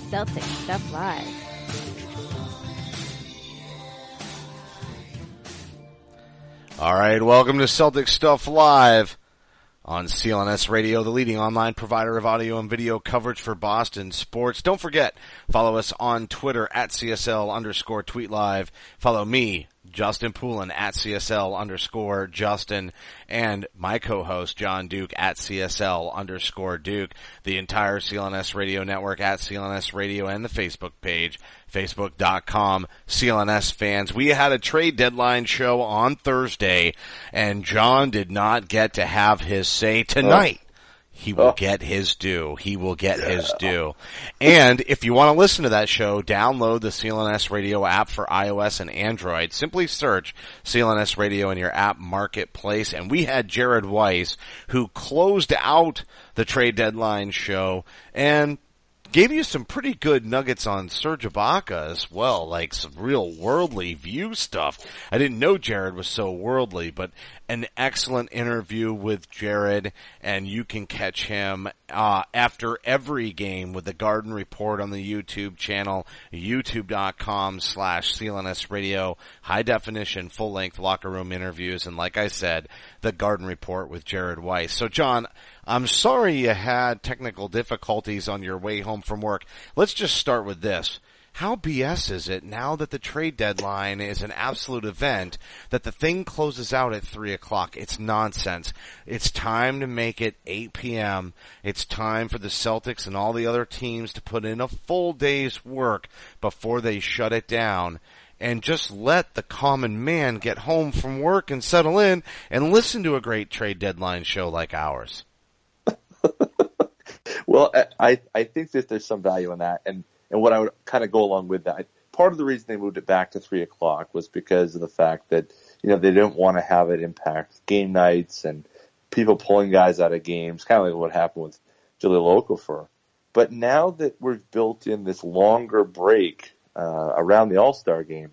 Celtic Stuff Live. All right, welcome to Celtic Stuff Live on CLNS Radio, the leading online provider of audio and video coverage for Boston sports. Don't forget, follow us on Twitter at CSL_tweetlive. Follow me, Justin Poulin, at CSL_Justin, and my co-host, John Duke, at CSL_Duke, the entire CLNS Radio network at CLNS Radio, and the Facebook page, Facebook.com, CLNS fans. We had a trade deadline show on Thursday, and John did not get to have his say tonight. He will get his due. He will get his due. And if you want to listen to that show, download the CLNS Radio app for iOS and Android. Simply search CLNS Radio in your app marketplace. And we had Jared Weiss, who closed out the trade deadline show and gave you some pretty good nuggets on Serge Ibaka as well, like some real worldly view stuff. I didn't know Jared was so worldly, but an excellent interview with Jared, and you can catch him after every game with the Garden Report on the YouTube channel, youtube.com/CLNS Radio, high definition, full length locker room interviews, and like I said, the Garden Report with Jared Weiss. So John, I'm sorry you had technical difficulties on your way home from work. Let's just start with this. How BS is it now that the trade deadline is an absolute event that the thing closes out at 3 o'clock? It's nonsense. It's time to make it 8 p.m. It's time for the Celtics and all the other teams to put in a full day's work before they shut it down. And just let the common man get home from work and settle in and listen to a great trade deadline show like ours. Well, I think that there's some value in that. And what I would kind of go along with that, part of the reason they moved it back to 3 o'clock was because of the fact that, they didn't want to have it impact game nights and people pulling guys out of games, kind of like what happened with Jahlil Okafor. But now that we've built in this longer break around the All-Star game,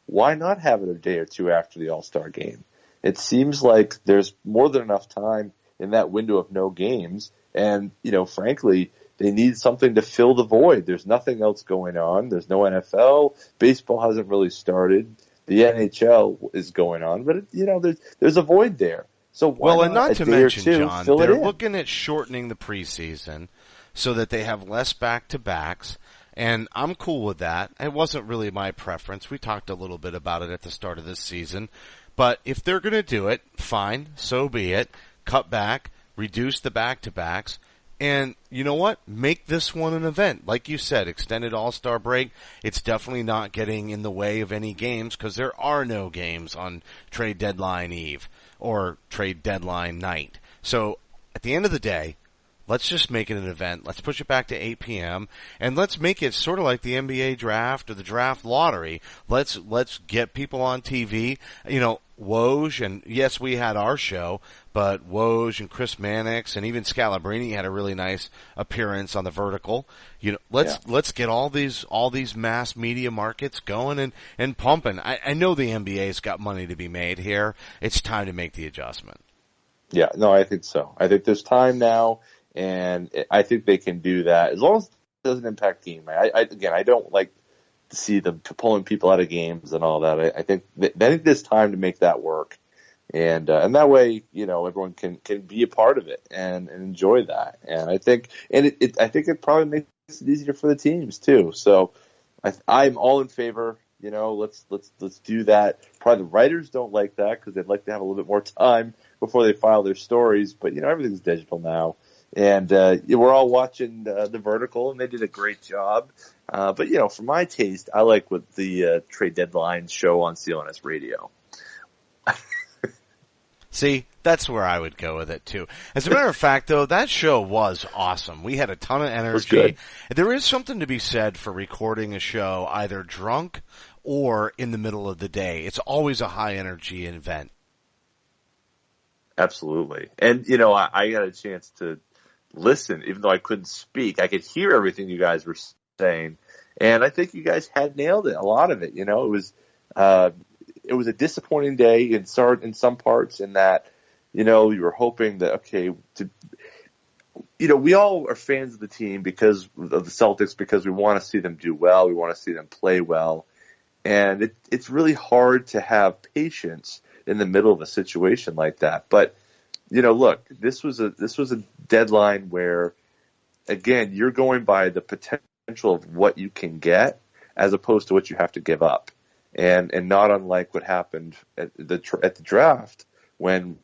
why not have it a day or two after the All-Star game? It seems like there's more than enough time in that window of no games. And, frankly, they need something to fill the void. There's nothing else going on. There's no NFL. Baseball hasn't really started. The NHL is going on. But, there's a void there. So why not to mention, John, they're looking at shortening the preseason so that they have less back-to-backs. And I'm cool with that. It wasn't really my preference. We talked a little bit about it at the start of this season. But if they're going to do it, fine, so be it. Cut back, reduce the back-to-backs. And you know what? Make this one an event. Like you said, extended All-Star break. It's definitely not getting in the way of any games because there are no games on trade deadline eve or trade deadline night. So at the end of the day, let's just make it an event. Let's push it back to 8 p.m. and let's make it sort of like the NBA draft or the draft lottery. Let's get people on TV. Woj, and yes, we had our show, but Woj and Chris Mannix and even Scalabrine had a really nice appearance on the Vertical. Let's get all these mass media markets going and pumping. I know the NBA's got money to be made here. It's time to make the adjustment. Yeah, no, I think so. I think there's time now, and I think they can do that as long as it doesn't impact game. I don't like to see them pulling people out of games and all that. I think there's time to make that work, and that way, everyone can be a part of it and enjoy that. And I think it probably makes it easier for the teams too. So I'm all in favor. Let's do that. Probably the writers don't like that because they'd like to have a little bit more time before they file their stories. But everything's digital now. And we're all watching the Vertical, and they did a great job. But for my taste, I like what the trade deadline show on CLNS Radio. See, that's where I would go with it too. As a matter of fact, though, that show was awesome. We had a ton of energy. There is something to be said for recording a show either drunk or in the middle of the day. It's always a high energy event. Absolutely. And I got a chance to listen, even though I couldn't speak. I could hear everything you guys were saying, and I think you guys had nailed it. A lot of it, it was a disappointing day in some parts. In that, you were hoping that we all are fans of the team because of the Celtics, because we want to see them do well. We want to see them play well. And it's really hard to have patience in the middle of a situation like that. But, look, this was a deadline where, again, you're going by the potential of what you can get as opposed to what you have to give up. And not unlike what happened at the draft when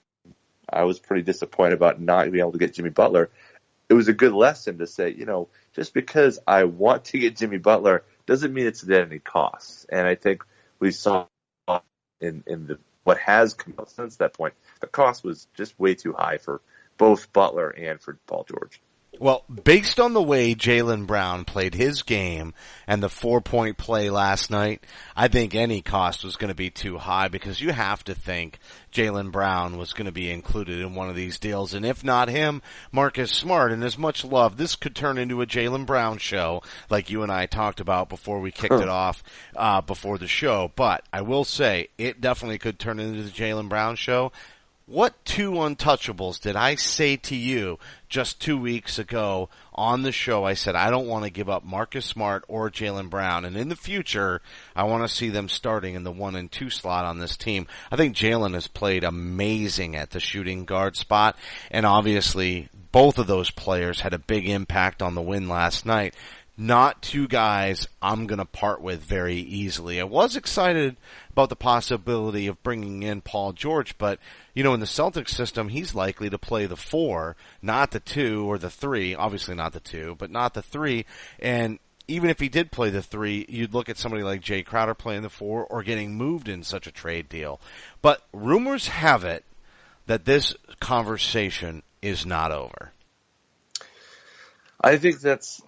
I was pretty disappointed about not being able to get Jimmy Butler. It was a good lesson to say, just because I want to get Jimmy Butler doesn't mean it's at any cost. And I think we saw in what has come out since that point, the cost was just way too high for both Butler and for Paul George. Well, based on the way Jaylen Brown played his game and the 4-point play last night, I think any cost was going to be too high because you have to think Jaylen Brown was going to be included in one of these deals. And if not him, Marcus Smart. And as much love, this could turn into a Jaylen Brown show like you and I talked about before we kicked it off before the show. But I will say it definitely could turn into the Jaylen Brown show. What two untouchables did I say to you just 2 weeks ago on the show? I said, I don't want to give up Marcus Smart or Jaylen Brown. And in the future, I want to see them starting in the 1 and 2 slot on this team. I think Jaylen has played amazing at the shooting guard spot. And obviously, both of those players had a big impact on the win last night. Not two guys I'm going to part with very easily. I was excited about the possibility of bringing in Paul George, but, in the Celtics system, he's likely to play the 4, not the 2 or the 3. Obviously not the 2, but not the 3. And even if he did play the 3, you'd look at somebody like Jay Crowder playing the 4 or getting moved in such a trade deal. But rumors have it that this conversation is not over. I think that's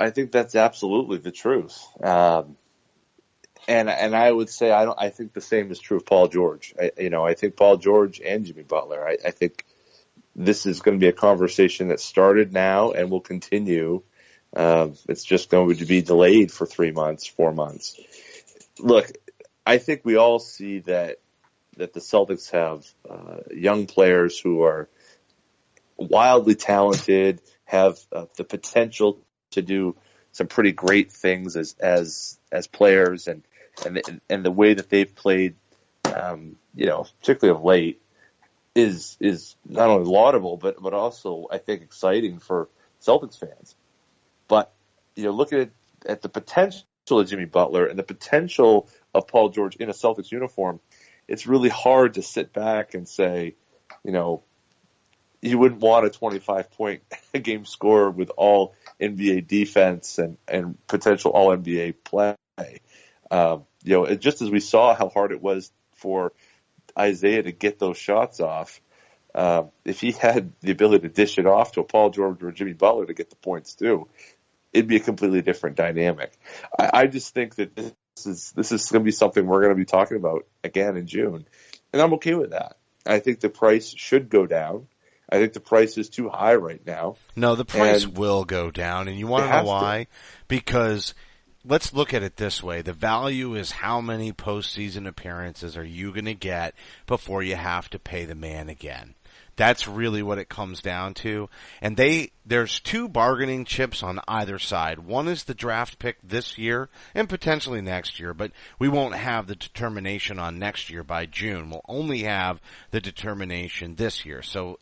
absolutely the truth. And I would say I think the same is true of Paul George. I think Paul George and Jimmy Butler. I think this is going to be a conversation that started now and will continue. It's just going to be delayed for 3 months, 4 months. Look, I think we all see that the Celtics have young players who are wildly talented, have the potential to do some pretty great things as players, and the way that they've played, particularly of late, is not only laudable but also I think exciting for Celtics fans. But looking at the potential of Jimmy Butler and the potential of Paul George in a Celtics uniform, it's really hard to sit back and say, you wouldn't want a 25-point game scorer with all NBA defense and potential all NBA play. Just as we saw how hard it was for Isaiah to get those shots off, if he had the ability to dish it off to a Paul George or Jimmy Butler to get the points too, it'd be a completely different dynamic. I just think that this is going to be something we're going to be talking about again in June, and I'm okay with that. I think the price should go down. I think the price is too high right now. No, the price will go down, and you want to know why? Because let's look at it this way. The value is how many postseason appearances are you going to get before you have to pay the man again. That's really what it comes down to. And there's two bargaining chips on either side. One is the draft pick this year and potentially next year, but we won't have the determination on next year by June. We'll only have the determination this year. So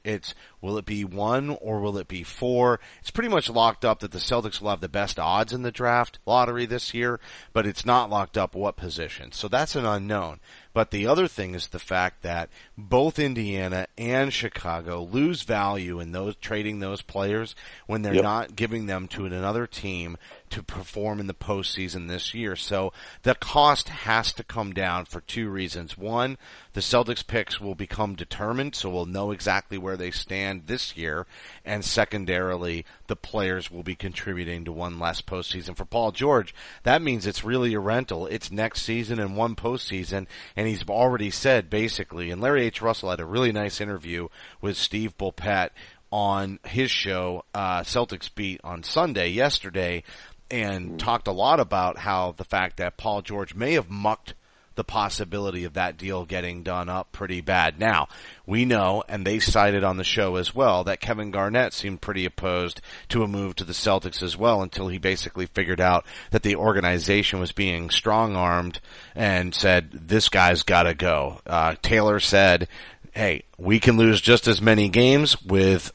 will it be 1 or will it be 4? It's pretty much locked up that the Celtics will have the best odds in the draft lottery this year, but it's not locked up what position. So that's an unknown. But the other thing is the fact that both Indiana and Chicago lose value in trading those players when they're not giving them to another team to perform in the postseason this year. So the cost has to come down for two reasons. One, the Celtics picks will become determined, so we'll know exactly where they stand this year. And secondarily, the players will be contributing to one less postseason. For Paul George, that means it's really a rental. It's next season and one postseason, and he's already said basically, and Larry H. Russell had a really nice interview with Steve Bulpett on his show, Celtics Beat, on Sunday, yesterday, and talked a lot about how the fact that Paul George may have mucked the possibility of that deal getting done up pretty bad. Now, we know, and they cited on the show as well, that Kevin Garnett seemed pretty opposed to a move to the Celtics as well until he basically figured out that the organization was being strong-armed and said, this guy's gotta go. Taylor said, hey, we can lose just as many games with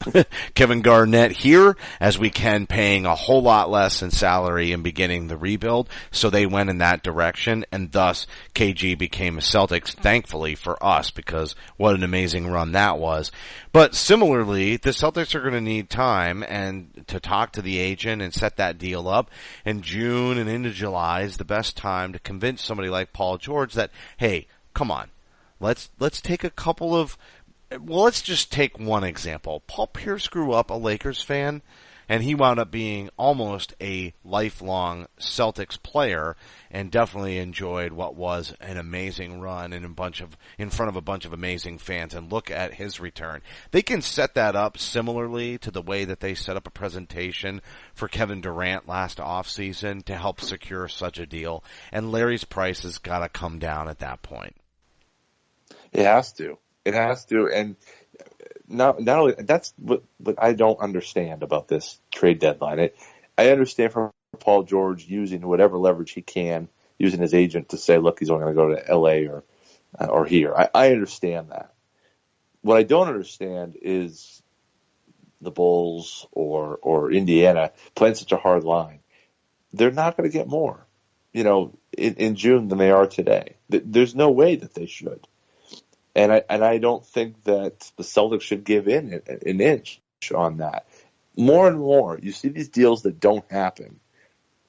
Kevin Garnett here as we can paying a whole lot less in salary and beginning the rebuild. So they went in that direction, and thus KG became a Celtics, thankfully for us, because what an amazing run that was. But similarly, the Celtics are going to need time and to talk to the agent and set that deal up. And June and into July is the best time to convince somebody like Paul George that, hey, come on. Let's take a couple of, well, let's just take one example. Paul Pierce grew up a Lakers fan, and he wound up being almost a lifelong Celtics player, and definitely enjoyed what was an amazing run and in front of a bunch of amazing fans. And look at his return. They can set that up similarly to the way that they set up a presentation for Kevin Durant last offseason to help secure such a deal. And Larry's price has got to come down at that point. It has to. It has to. And not only that's what I don't understand about this trade deadline. I understand from Paul George using whatever leverage he can, using his agent to say, look, he's only going to go to LA or here. I understand that. What I don't understand is the Bulls or Indiana playing such a hard line. They're not going to get more, in June than they are today. There's no way that they should. And I don't think that the Celtics should give in an inch on that. More and more, you see these deals that don't happen.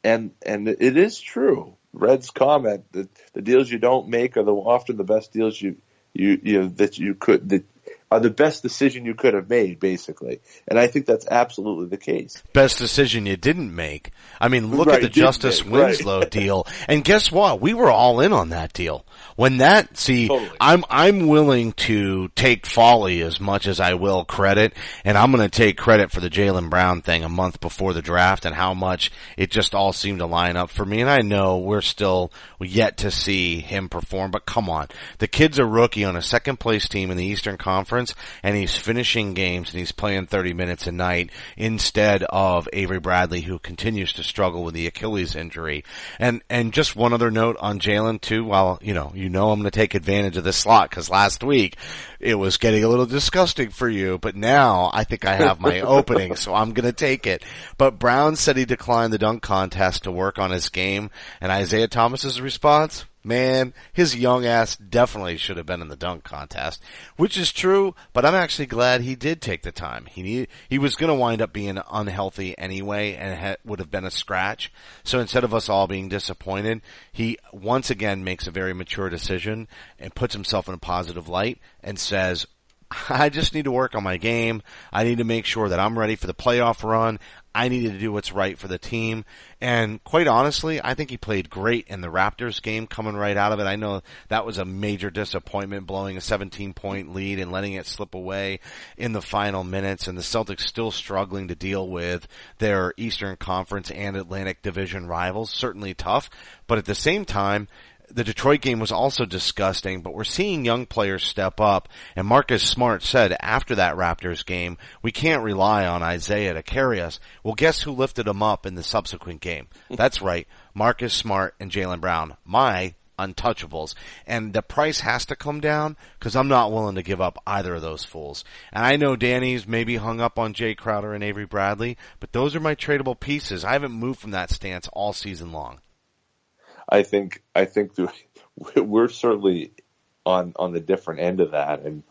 And it is true. Red's comment that the deals you don't make are often the best deals that are the best decision you could have made, basically. And I think that's absolutely the case. Best decision you didn't make. I mean, look at the Justice Winslow deal. And guess what? We were all in on that deal. When totally. I'm willing to take folly as much as I will credit, and I'm going to take credit for the Jaylen Brown thing a month before the draft and how much it just all seemed to line up for me. And I know we're still yet to see him perform, but come on. The kid's a rookie on a second place team in the Eastern Conference, and he's finishing games and he's playing 30 minutes a night instead of Avery Bradley, who continues to struggle with the Achilles injury. And just one other note on Jaylen too, while, I'm going to take advantage of this slot because last week it was getting a little disgusting for you, but now I think I have my opening, so I'm going to take it. But Brown said he declined the dunk contest to work on his game, and Isaiah Thomas's response, man, his young ass definitely should have been in the dunk contest, which is true, but I'm actually glad he did take the time. He was going to wind up being unhealthy anyway, and would have been a scratch. So instead of us all being disappointed, he once again makes a very mature decision and puts himself in a positive light and says, I just need to work on my game. I need to make sure that I'm ready for the playoff run. I needed to do what's right for the team. And quite honestly, I think he played great in the Raptors game coming right out of it. I know that was a major disappointment, blowing a 17-point lead and letting it slip away in the final minutes. And the Celtics still struggling to deal with their Eastern Conference and Atlantic Division rivals. Certainly tough. But at the same time, the Detroit game was also disgusting, but we're seeing young players step up, and Marcus Smart said after that Raptors game, we can't rely on Isaiah to carry us. Well, guess who lifted him up in the subsequent game? That's right, Marcus Smart and Jaylen Brown, my untouchables. And the price has to come down because I'm not willing to give up either of those fools. And I know Danny's maybe hung up on Jay Crowder and Avery Bradley, but those are my tradable pieces. I haven't moved from that stance all season long. I think we're certainly on the different end of that, and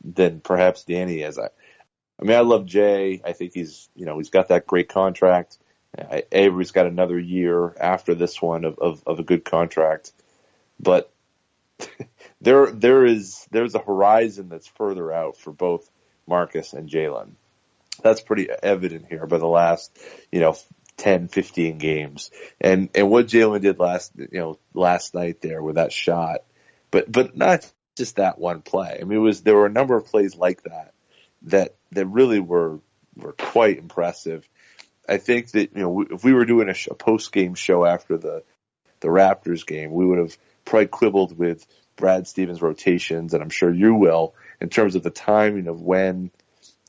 than perhaps Danny is. I love Jay. I think he's got that great contract. Avery's got another year after this one of a good contract, but there's a horizon that's further out for both Marcus and Jaylen. That's pretty evident here by the last 10, 15 games. And what Jaylen did last night there with that shot, but not just that one play. I mean, there were a number of plays like that really were quite impressive. I think that, if we were doing a post-game show after the Raptors game, we would have probably quibbled with Brad Stevens' rotations, and I'm sure you will, in terms of the timing of when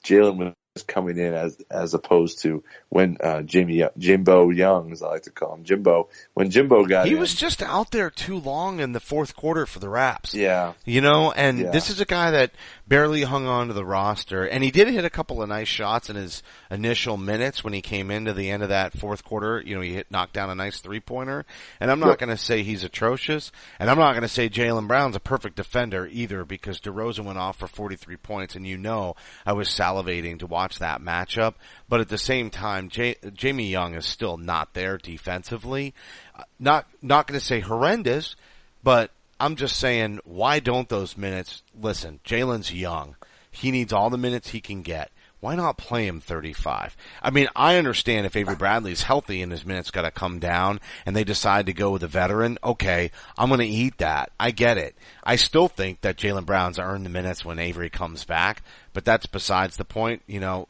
Jaylen was coming in as opposed to when Jimbo Young, as I like to call him, Jimbo, when Jimbo got in. He was just out there too long in the fourth quarter for the Raps. Yeah. This is a guy that barely hung on to the roster, and he did hit a couple of nice shots in his initial minutes when he came into the end of that fourth quarter. He knocked down a nice three-pointer, and I'm not going to say he's atrocious, and I'm not going to say Jaylen Brown's a perfect defender either, because DeRozan went off for 43 points, and I was salivating to watch that matchup, but at the same time, Jamie Young is still not there defensively. Not going to say horrendous, but I'm just saying, why don't those minutes? Listen, Jaylen's young. He needs all the minutes he can get. Why not play him 35? I mean, I understand if Avery Bradley's healthy and his minutes got to come down and they decide to go with a veteran, okay, I'm going to eat that. I get it. I still think that Jaylen Brown's earned the minutes when Avery comes back, but that's besides the point.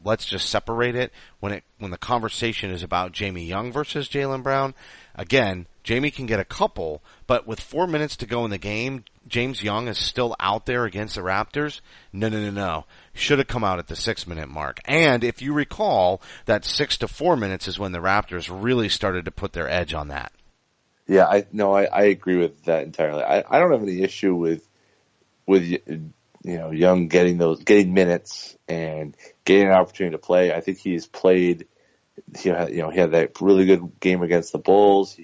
Let's just separate it. When the conversation is about Jamie Young versus Jaylen Brown, again, Jamie can get a couple, but with 4 minutes to go in the game, James Young is still out there against the Raptors? No. Should have come out at the 6-minute mark. And if you recall, that 6 to 4 minutes is when the Raptors really started to put their edge on that. Yeah, I agree with that entirely. I don't have any issue with Young getting minutes and getting an opportunity to play. I think he's played. He had that really good game against the Bulls.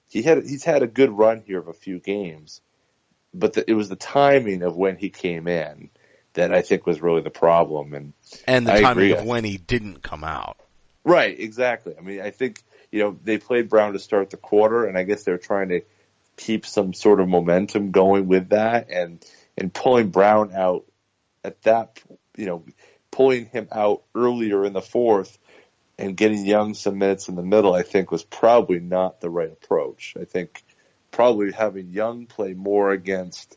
He's had a good run here of a few games, but it was the timing of when he came in that I think was really the problem. And the timing of when he didn't come out. Right, exactly. I mean, I think, they played Brown to start the quarter, and I guess they were trying to keep some sort of momentum going with that, and pulling Brown out at that, pulling him out earlier in the fourth and getting Young some minutes in the middle, I think was probably not the right approach. I think probably having Young play more against,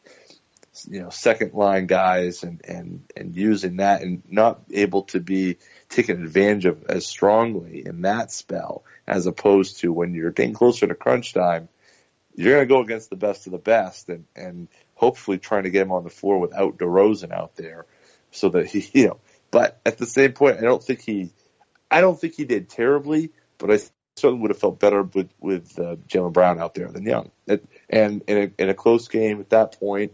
second line guys and using that and not able to be taken advantage of as strongly in that spell, as opposed to when you're getting closer to crunch time, you're going to go against the best of the best and hopefully trying to get him on the floor without DeRozan out there so that he, but at the same point, I don't think he did terribly, but I certainly would have felt better with Jaylen Brown out there than Young. And in a close game at that point,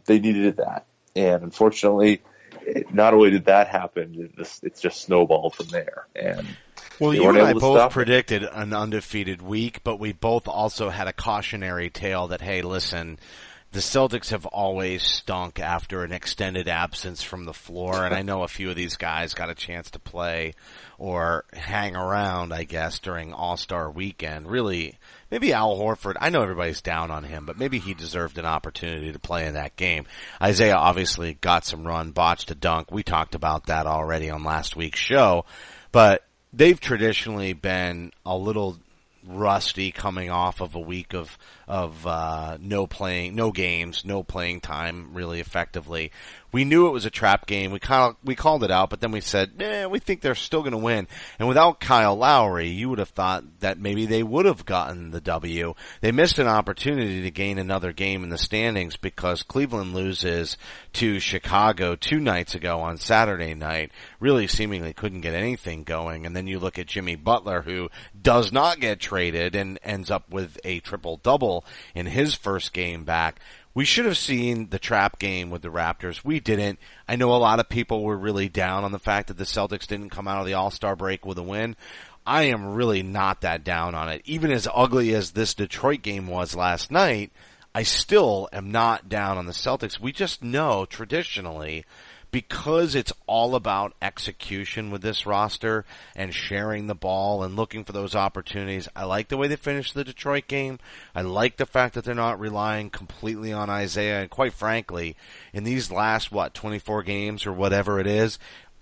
they needed that. And unfortunately, not only did that happen, it's just snowballed from there. And well, you and I both predicted an undefeated week, but we both also had a cautionary tale that, hey, listen, the Celtics have always stunk after an extended absence from the floor, and I know a few of these guys got a chance to play or hang around, I guess, during All-Star Weekend. Really, maybe Al Horford, I know everybody's down on him, but maybe he deserved an opportunity to play in that game. Isaiah obviously got some run, botched a dunk. We talked about that already on last week's show, but they've traditionally been a little rusty coming off of a week of no games, no playing time really effectively. We knew it was a trap game. We called it out, but then we said, we think they're still going to win. And without Kyle Lowry, you would have thought that maybe they would have gotten the W. They missed an opportunity to gain another game in the standings because Cleveland loses to Chicago 2 nights ago on Saturday night. Really seemingly couldn't get anything going. And then you look at Jimmy Butler, who does not get traded and ends up with a triple-double in his first game back. We should have seen the trap game with the Raptors. We didn't. I know a lot of people were really down on the fact that the Celtics didn't come out of the All-Star break with a win. I am really not that down on it. Even as ugly as this Detroit game was last night, I still am not down on the Celtics. We just know traditionally, because it's all about execution with this roster and sharing the ball and looking for those opportunities. I like the way they finished the Detroit game. I like the fact that they're not relying completely on Isaiah. And quite frankly, in these last, 24 games or whatever it is,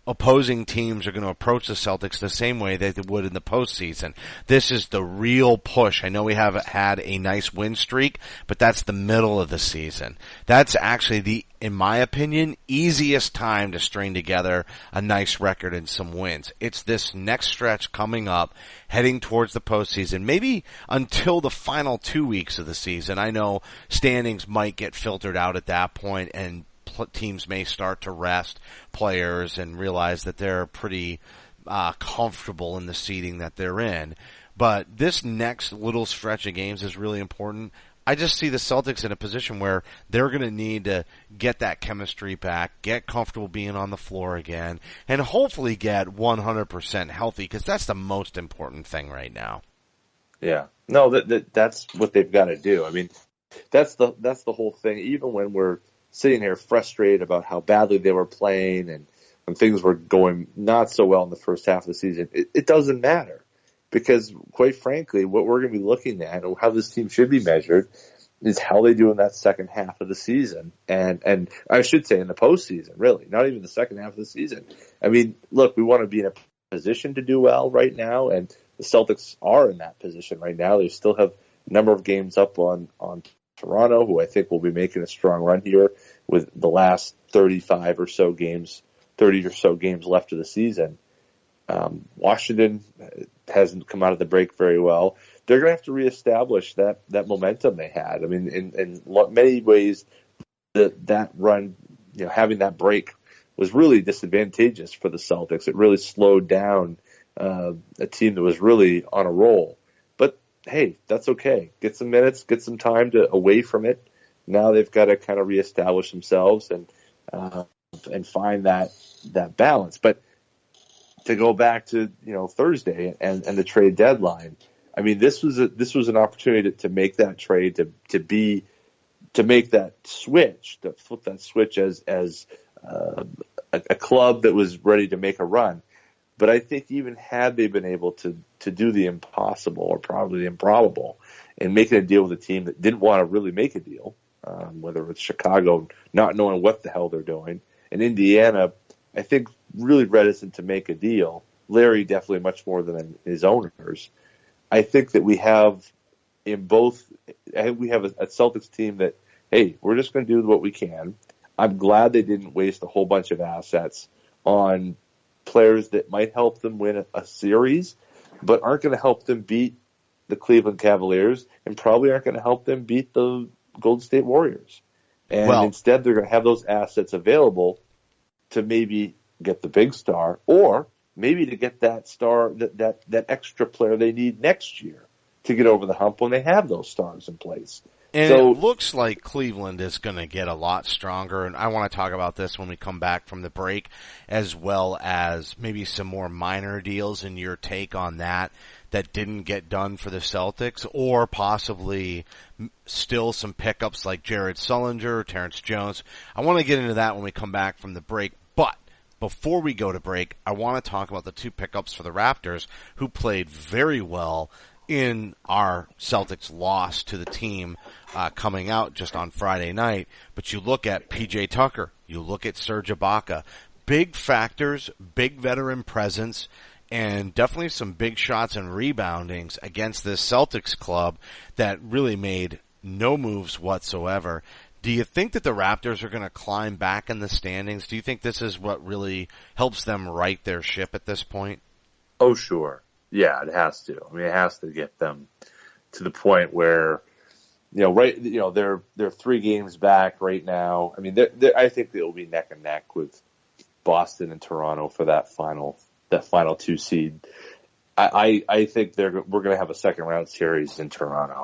opposing teams are going to approach the Celtics the same way they would in the postseason. This is the real push. I know we have had a nice win streak, but that's the middle of the season. That's actually in my opinion, easiest time to string together a nice record and some wins. It's this next stretch coming up, heading towards the postseason, maybe until the final 2 weeks of the season. I know standings might get filtered out at that point, and teams may start to rest players and realize that they're pretty comfortable in the seeding that they're in. But this next little stretch of games is really important. I just see the Celtics in a position where they're going to need to get that chemistry back, get comfortable being on the floor again, and hopefully get 100% healthy, because that's the most important thing right now. Yeah. No, that's what they've got to do. I mean, that's the whole thing. Even when we're sitting here frustrated about how badly they were playing and when things were going not so well in the first half of the season, it doesn't matter, because quite frankly, what we're going to be looking at and how this team should be measured is how they do in that second half of the season. And I should say in the postseason, really, not even the second half of the season. I mean, look, we want to be in a position to do well right now, and the Celtics are in that position right now. They still have a number of games up on Toronto, who I think will be making a strong run here with the last 30 or so games left of the season. Washington hasn't come out of the break very well. They're going to have to reestablish that momentum they had. I mean, in many ways, that run, having that break was really disadvantageous for the Celtics. It really slowed down a team that was really on a roll. Hey, that's okay. Get some minutes, get some time away from it. Now they've got to kind of reestablish themselves and find that balance. But to go back to Thursday and the trade deadline, I mean, this was an opportunity to make that trade, to make that switch, to flip that switch as a club that was ready to make a run. But I think even had they been able to do the impossible, or probably the improbable, and making a deal with a team that didn't want to really make a deal, whether it's Chicago not knowing what the hell they're doing, and Indiana, I think, really reticent to make a deal, Larry definitely much more than his owners, I think that we have a Celtics team that, hey, we're just going to do what we can. I'm glad they didn't waste a whole bunch of assets on players that might help them win a series, but aren't going to help them beat the Cleveland Cavaliers, and probably aren't going to help them beat the Golden State Warriors. And instead, they're going to have those assets available to maybe get the big star, or maybe to get that star, that extra player they need next year to get over the hump when they have those stars in place. And so, it looks like Cleveland is going to get a lot stronger, and I want to talk about this when we come back from the break, as well as maybe some more minor deals and your take on that didn't get done for the Celtics, or possibly still some pickups like Jared Sullinger, Terrence Jones. I want to get into that when we come back from the break, but before we go to break, I want to talk about the two pickups for the Raptors, who played very well in our Celtics loss to the team coming out just on Friday night. But you look at PJ Tucker, you look at Serge Ibaka, big factors, big veteran presence, and definitely some big shots and reboundings against this Celtics club that really made no moves whatsoever. Do you think that the Raptors are going to climb back in the standings? Do you think this is what really helps them right their ship at this point? Oh, sure. Yeah, it has to. I mean, it has to get them to the point where, they're 3 games back right now. I mean, I think they'll be neck and neck with Boston and Toronto for that final 2 seed. I think we're going to have a second round series in Toronto.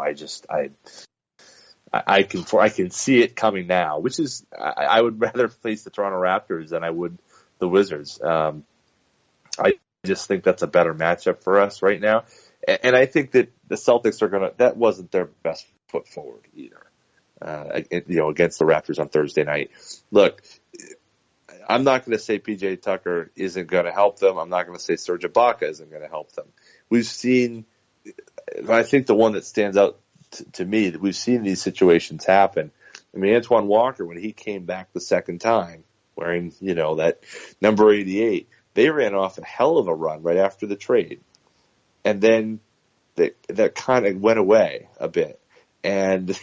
I can see it coming now, which is I would rather face the Toronto Raptors than I would the Wizards. I just think that's a better matchup for us right now. And I think that the Celtics that wasn't their best foot forward either, against the Raptors on Thursday night. Look, I'm not going to say PJ Tucker isn't going to help them. I'm not going to say Serge Ibaka isn't going to help them. We've seen, I think the one that stands out to me, that we've seen these situations happen. I mean, Antoine Walker, when he came back the second time, wearing, that number 88. They ran off a hell of a run right after the trade. And then that kind of went away a bit. And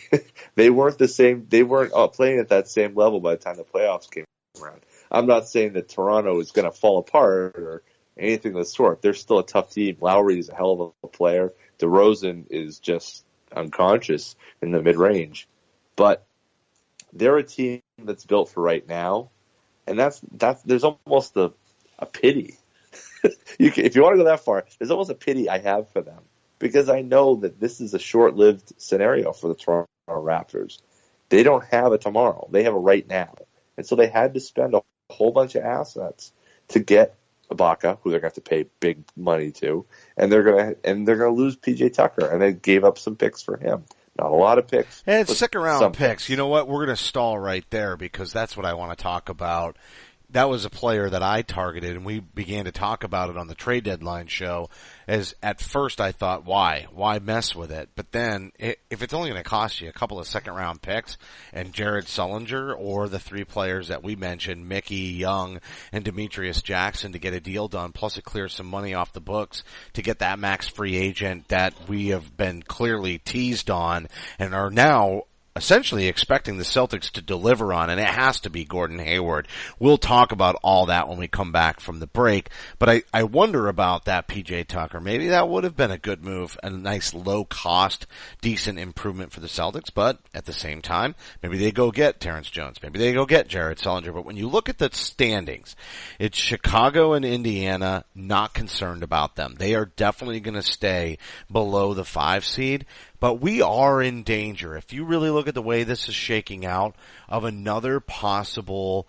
they weren't playing at that same level by the time the playoffs came around. I'm not saying that Toronto is going to fall apart or anything of the sort. They're still a tough team. Lowry is a hell of a player. DeRozan is just unconscious in the mid-range. But they're a team that's built for right now. And there's almost a pity. If you want to go that far, there's almost a pity I have for them. Because I know that this is a short-lived scenario for the Toronto Raptors. They don't have a tomorrow. They have a right now. And so they had to spend a whole bunch of assets to get Ibaka, who they're going to have to pay big money to, and they're going to lose PJ Tucker, and they gave up some picks for him. Not a lot of picks. And it's second-round picks. You know what? We're going to stall right there because that's what I want to talk about. That was a player that I targeted, and we began to talk about it on the trade deadline show. As at first I thought, why mess with it? But then, if it's only going to cost you a couple of second-round picks, and Jared Sullinger or the three players that we mentioned, Mickey, Young, and Demetrius Jackson, to get a deal done, plus it clears some money off the books to get that max free agent that we have been clearly teased on and are now essentially expecting the Celtics to deliver on, and it has to be Gordon Hayward. We'll talk about all that when we come back from the break, but I wonder about that PJ Tucker. Maybe that would have been a good move, a nice low-cost, decent improvement for the Celtics, but at the same time, maybe they go get Terrence Jones. Maybe they go get Jared Sullinger. But when you look at the standings, it's Chicago and Indiana, not concerned about them. They are definitely going to stay below the 5 seed. But we are in danger, if you really look at the way this is shaking out, of another possible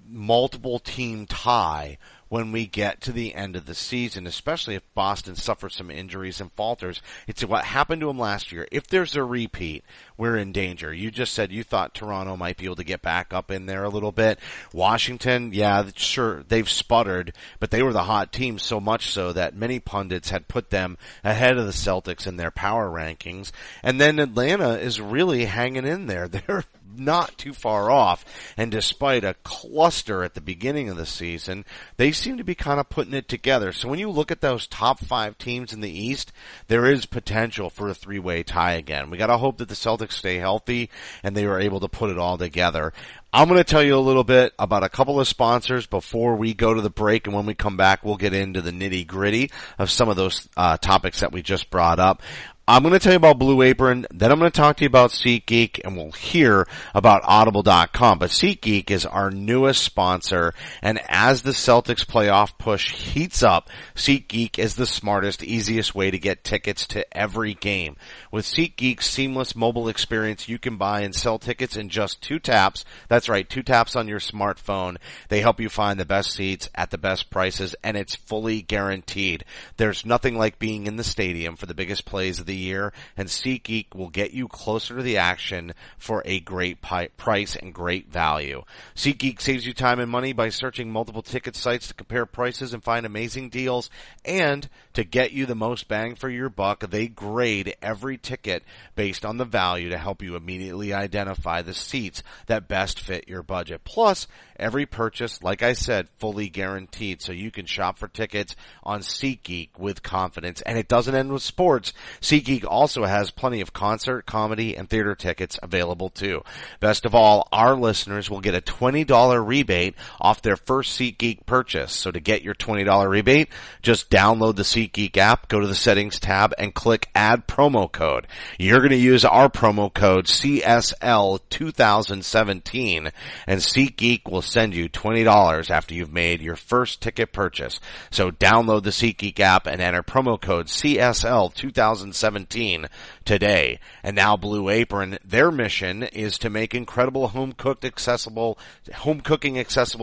multiple team tie when we get to the end of the season, especially if Boston suffers some injuries and falters. It's what happened to them last year. If there's a repeat, we're in danger. You just said you thought Toronto might be able to get back up in there a little bit. Washington, yeah, sure, they've sputtered, but they were the hot team, so much so that many pundits had put them ahead of the Celtics in their power rankings. And then Atlanta is really hanging in there. They're not too far off, and despite a cluster at the beginning of the season, they seem to be kind of putting it together. So when you look at those top 5 teams in the East, there is potential for a 3-way tie again. We gotta hope that the Celtics stay healthy and they were able to put it all together. I'm going to tell you a little bit about a couple of sponsors before we go to the break, and when we come back, we'll get into the nitty-gritty of some of those topics that we just brought up. I'm going to tell you about Blue Apron, then I'm going to talk to you about SeatGeek, and we'll hear about Audible.com. But SeatGeek is our newest sponsor, and as the Celtics playoff push heats up, SeatGeek is the smartest, easiest way to get tickets to every game. With SeatGeek's seamless mobile experience, you can buy and sell tickets in just 2 taps. That's right, 2 taps on your smartphone. They help you find the best seats at the best prices, and it's fully guaranteed. There's nothing like being in the stadium for the biggest plays of the year, and SeatGeek will get you closer to the action for a great price and great value. SeatGeek saves you time and money by searching multiple ticket sites to compare prices and find amazing deals, and to get you the most bang for your buck, they grade every ticket based on the value to help you immediately identify the seats that best fit your budget. Plus, every purchase, like I said, fully guaranteed, so you can shop for tickets on SeatGeek with confidence. And it doesn't end with sports. SeatGeek also has plenty of concert, comedy, and theater tickets available too. Best of all, our listeners will get a $20 rebate off their first SeatGeek purchase. So to get your $20 rebate, just download the SeatGeek app, go to the settings tab, and click add promo code. You're going to use our promo code CSL2017, and SeatGeek will send you $20 after you've made your first ticket purchase. So download the SeatGeek app and enter promo code CSL2017 today. And now Blue Apron, their mission is to make incredible home cooking accessible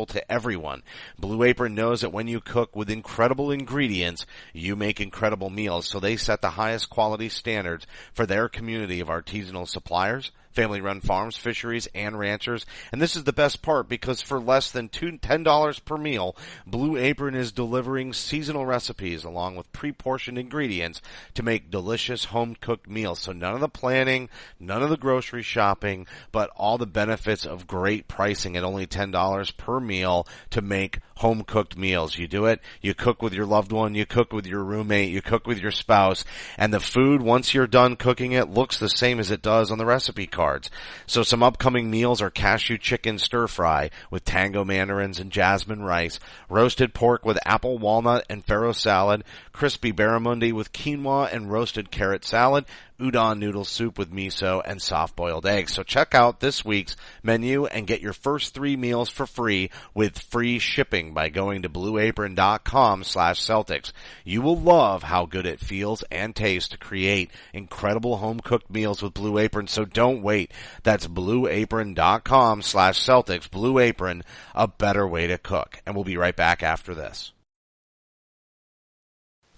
to everyone. Blue Apron knows that when you cook with incredible ingredients, you make incredible meals. So they set the highest quality standards for their community of artisanal suppliers, family-run farms, fisheries, and ranchers. And this is the best part, because for less than $10 per meal, Blue Apron is delivering seasonal recipes along with pre-portioned ingredients to make delicious home-cooked meals. So none of the planning, none of the grocery shopping, but all the benefits of great pricing at only $10 per meal to make home-cooked meals. You do it, you cook with your loved one, you cook with your roommate, you cook with your spouse, and the food, once you're done cooking it, looks the same as it does on the recipe cards. So some upcoming meals are cashew chicken stir-fry with tango mandarins and jasmine rice, roasted pork with apple, walnut, and farro salad, crispy barramundi with quinoa and roasted carrot salad, udon noodle soup with miso, and soft-boiled eggs. So check out this week's menu and get your first 3 meals for free with free shipping by going to blueapron.com/Celtics. You will love how good it feels and tastes to create incredible home-cooked meals with Blue Apron, so don't wait. That's blueapron.com/Celtics. Blue Apron, a better way to cook. And we'll be right back after this.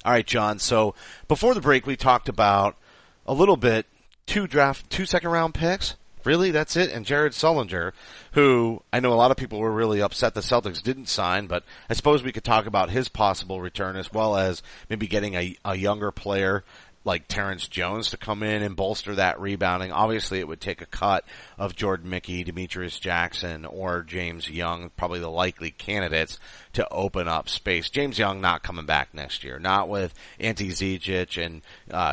All right, John, so before the break we talked about a little bit, 2 second-round picks. Really? That's it? And Jared Sullinger, who I know a lot of people were really upset the Celtics didn't sign, but I suppose we could talk about his possible return as well as maybe getting a younger player like Terrence Jones to come in and bolster that rebounding. Obviously, it would take a cut of Jordan Mickey, Demetrius Jackson, or James Young, probably the likely candidates to open up space. James Young not coming back next year, not with Ante Zizic and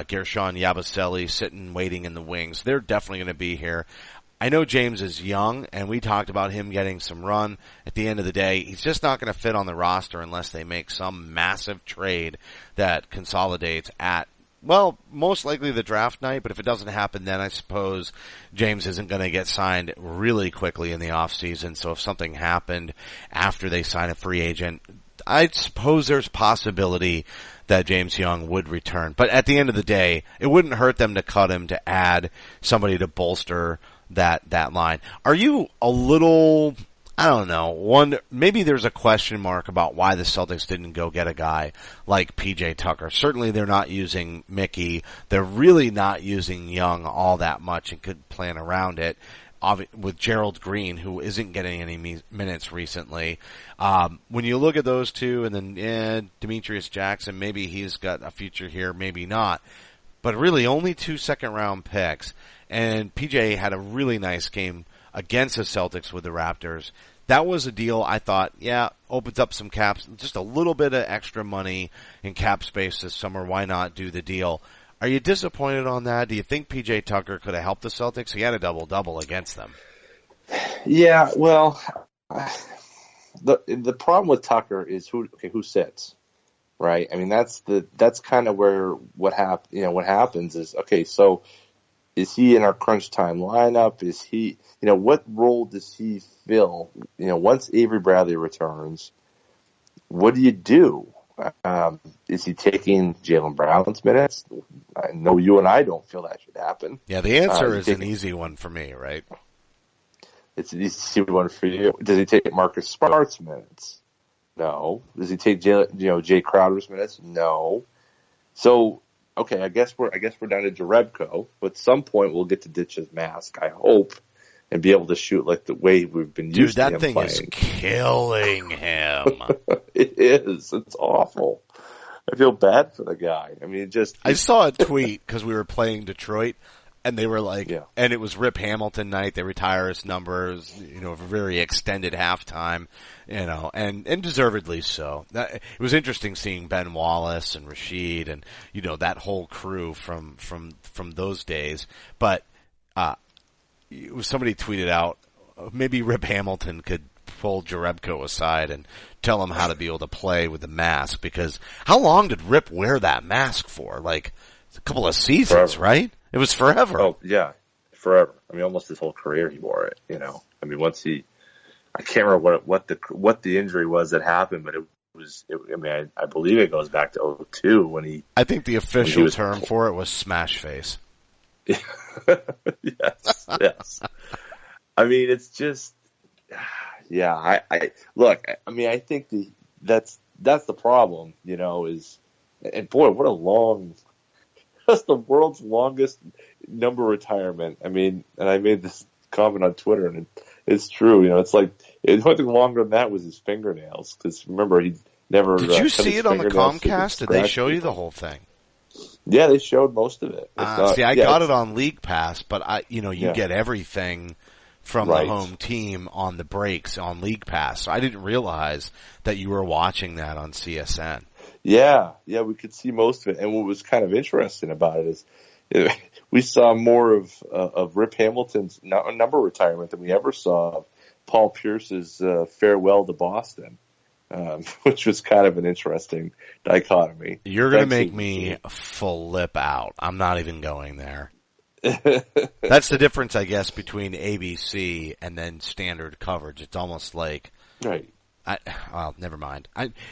Gershon Yabusele sitting waiting in the wings. They're definitely going to be here. I know James is young, and we talked about him getting some run. At the end of the day, he's just not going to fit on the roster unless they make some massive trade that consolidates at, well, most likely the draft night, but if it doesn't happen then, I suppose James isn't going to get signed really quickly in the offseason. So if something happened after they sign a free agent, I suppose there's possibility that James Young would return. But at the end of the day, it wouldn't hurt them to cut him to add somebody to bolster that line. Are you a little, I don't know, maybe there's a question mark about why the Celtics didn't go get a guy like PJ Tucker. Certainly they're not using Mickey. They're really not using Young all that much and could plan around it. With Gerald Green, who isn't getting any minutes recently. When you look at those two, and then Demetrius Jackson, maybe he's got a future here, maybe not. But really only 2 second-round picks. And PJ had a really nice game against the Celtics with the Raptors. That was a deal I thought, opens up some caps, just a little bit of extra money in cap space this summer. Why not do the deal? Are you disappointed on that? Do you think PJ Tucker could have helped the Celtics? He had a double-double against them. Yeah, well, the problem with Tucker is who sits, right? I mean, that's kind of where what happens is, okay, so is he in our crunch time lineup? Is he, what role does he fill? Once Avery Bradley returns, what do you do? Is he taking Jaylen Brown's minutes? I know you and I don't feel that should happen. Yeah, the answer is an easy one for me, right? It's an easy one for you. Does he take Marcus Smart's minutes? No. Does he take Jay Crowder's minutes? No. So, okay, I guess we're down to Jerebko, but at some point we'll get to ditch his mask, I hope, and be able to shoot like the way we've been used to him playing. Dude, that thing is killing him. It is. It's awful. I feel bad for the guy. I mean, I saw a tweet because we were playing Detroit, and they were like, and it was Rip Hamilton night. They retire his numbers, a very extended halftime, and deservedly so. It was interesting seeing Ben Wallace and Rasheed and, that whole crew from those days. But, somebody tweeted out, maybe Rip Hamilton could pull Jerebko aside and tell him how to be able to play with the mask, because how long did Rip wear that mask for? Like a couple of seasons, forever. Right? It was forever. Oh yeah, forever. I mean, almost his whole career he wore it. I mean, I can't remember what the injury was that happened, but I believe it goes back to 2002 when he. I think the official term for it was smash face. Yes. I mean, it's just, I look. I mean, I think that's the problem. And boy, what a long has the world's longest number retirement. I mean, and I made this comment on Twitter, and it's true. You know, it's like the only thing longer than that was his fingernails. Because remember, he never. Did you see it on the Comcast? Did they show you the whole thing? Yeah, they showed most of it. See, I got it on League Pass, but you get everything from the home team on the breaks on League Pass. So I didn't realize that you were watching that on CSN. Yeah, we could see most of it. And what was kind of interesting about it is we saw more of Rip Hamilton's number retirement than we ever saw of Paul Pierce's farewell to Boston, which was kind of an interesting dichotomy. You're going to make me flip out. I'm not even going there. That's the difference, I guess, between ABC and then standard coverage. It's almost like... Right. Well, never mind.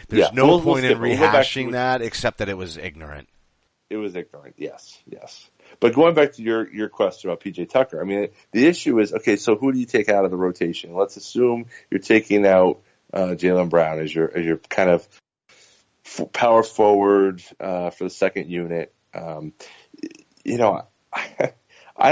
There's no point in rehashing that except that it was ignorant. It was ignorant, yes. But going back to your question about PJ Tucker, I mean, the issue is, okay, so who do you take out of the rotation? Let's assume you're taking out Jaylen Brown as your kind of power forward for the second unit. I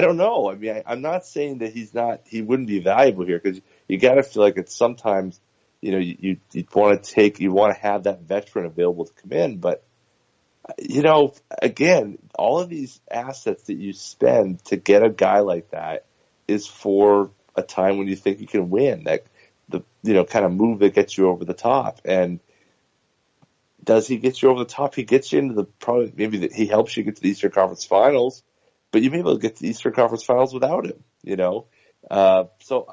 don't know. I mean, I'm not saying that he wouldn't be valuable here, because you got to feel like it's sometimes, you want to have that veteran available to come in. But, again, all of these assets that you spend to get a guy like that is for a time when you think you can win, that kind of move that gets you over the top. And does he get you over the top? He gets you into he helps you get to the Eastern Conference Finals, but you may be able to get to the Eastern Conference Finals without him, So,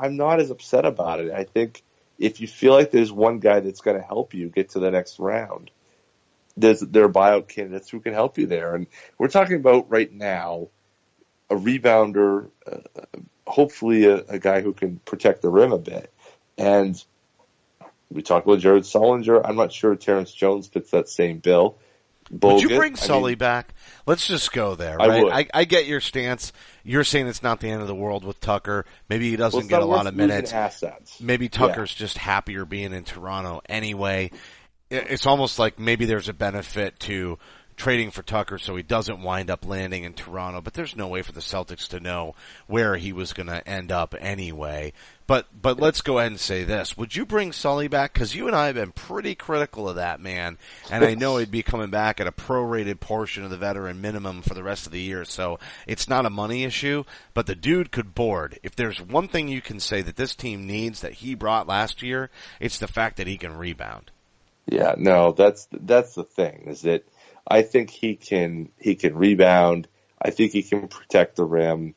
I'm not as upset about it. I think if you feel like there's one guy that's going to help you get to the next round, there are buyout candidates who can help you there. And we're talking about right now a rebounder, hopefully a guy who can protect the rim a bit. And we talked about Jared Sullinger. I'm not sure Terrence Jones fits that same bill. Would you bring Sully back? Let's just go there, right? I get your stance. You're saying it's not the end of the world with Tucker. Maybe he doesn't get a lot of minutes. Maybe Tucker's just happier being in Toronto anyway. It's almost like maybe there's a benefit to trading for Tucker so he doesn't wind up landing in Toronto, but there's no way for the Celtics to know where he was going to end up anyway. But let's go ahead and say this. Would you bring Sully back? Because you and I have been pretty critical of that man, and I know he'd be coming back at a prorated portion of the veteran minimum for the rest of the year, so it's not a money issue, but the dude could board. If there's one thing you can say that this team needs that he brought last year, it's the fact that he can rebound. Yeah, no, that's the thing, is that I think he can rebound. I think he can protect the rim.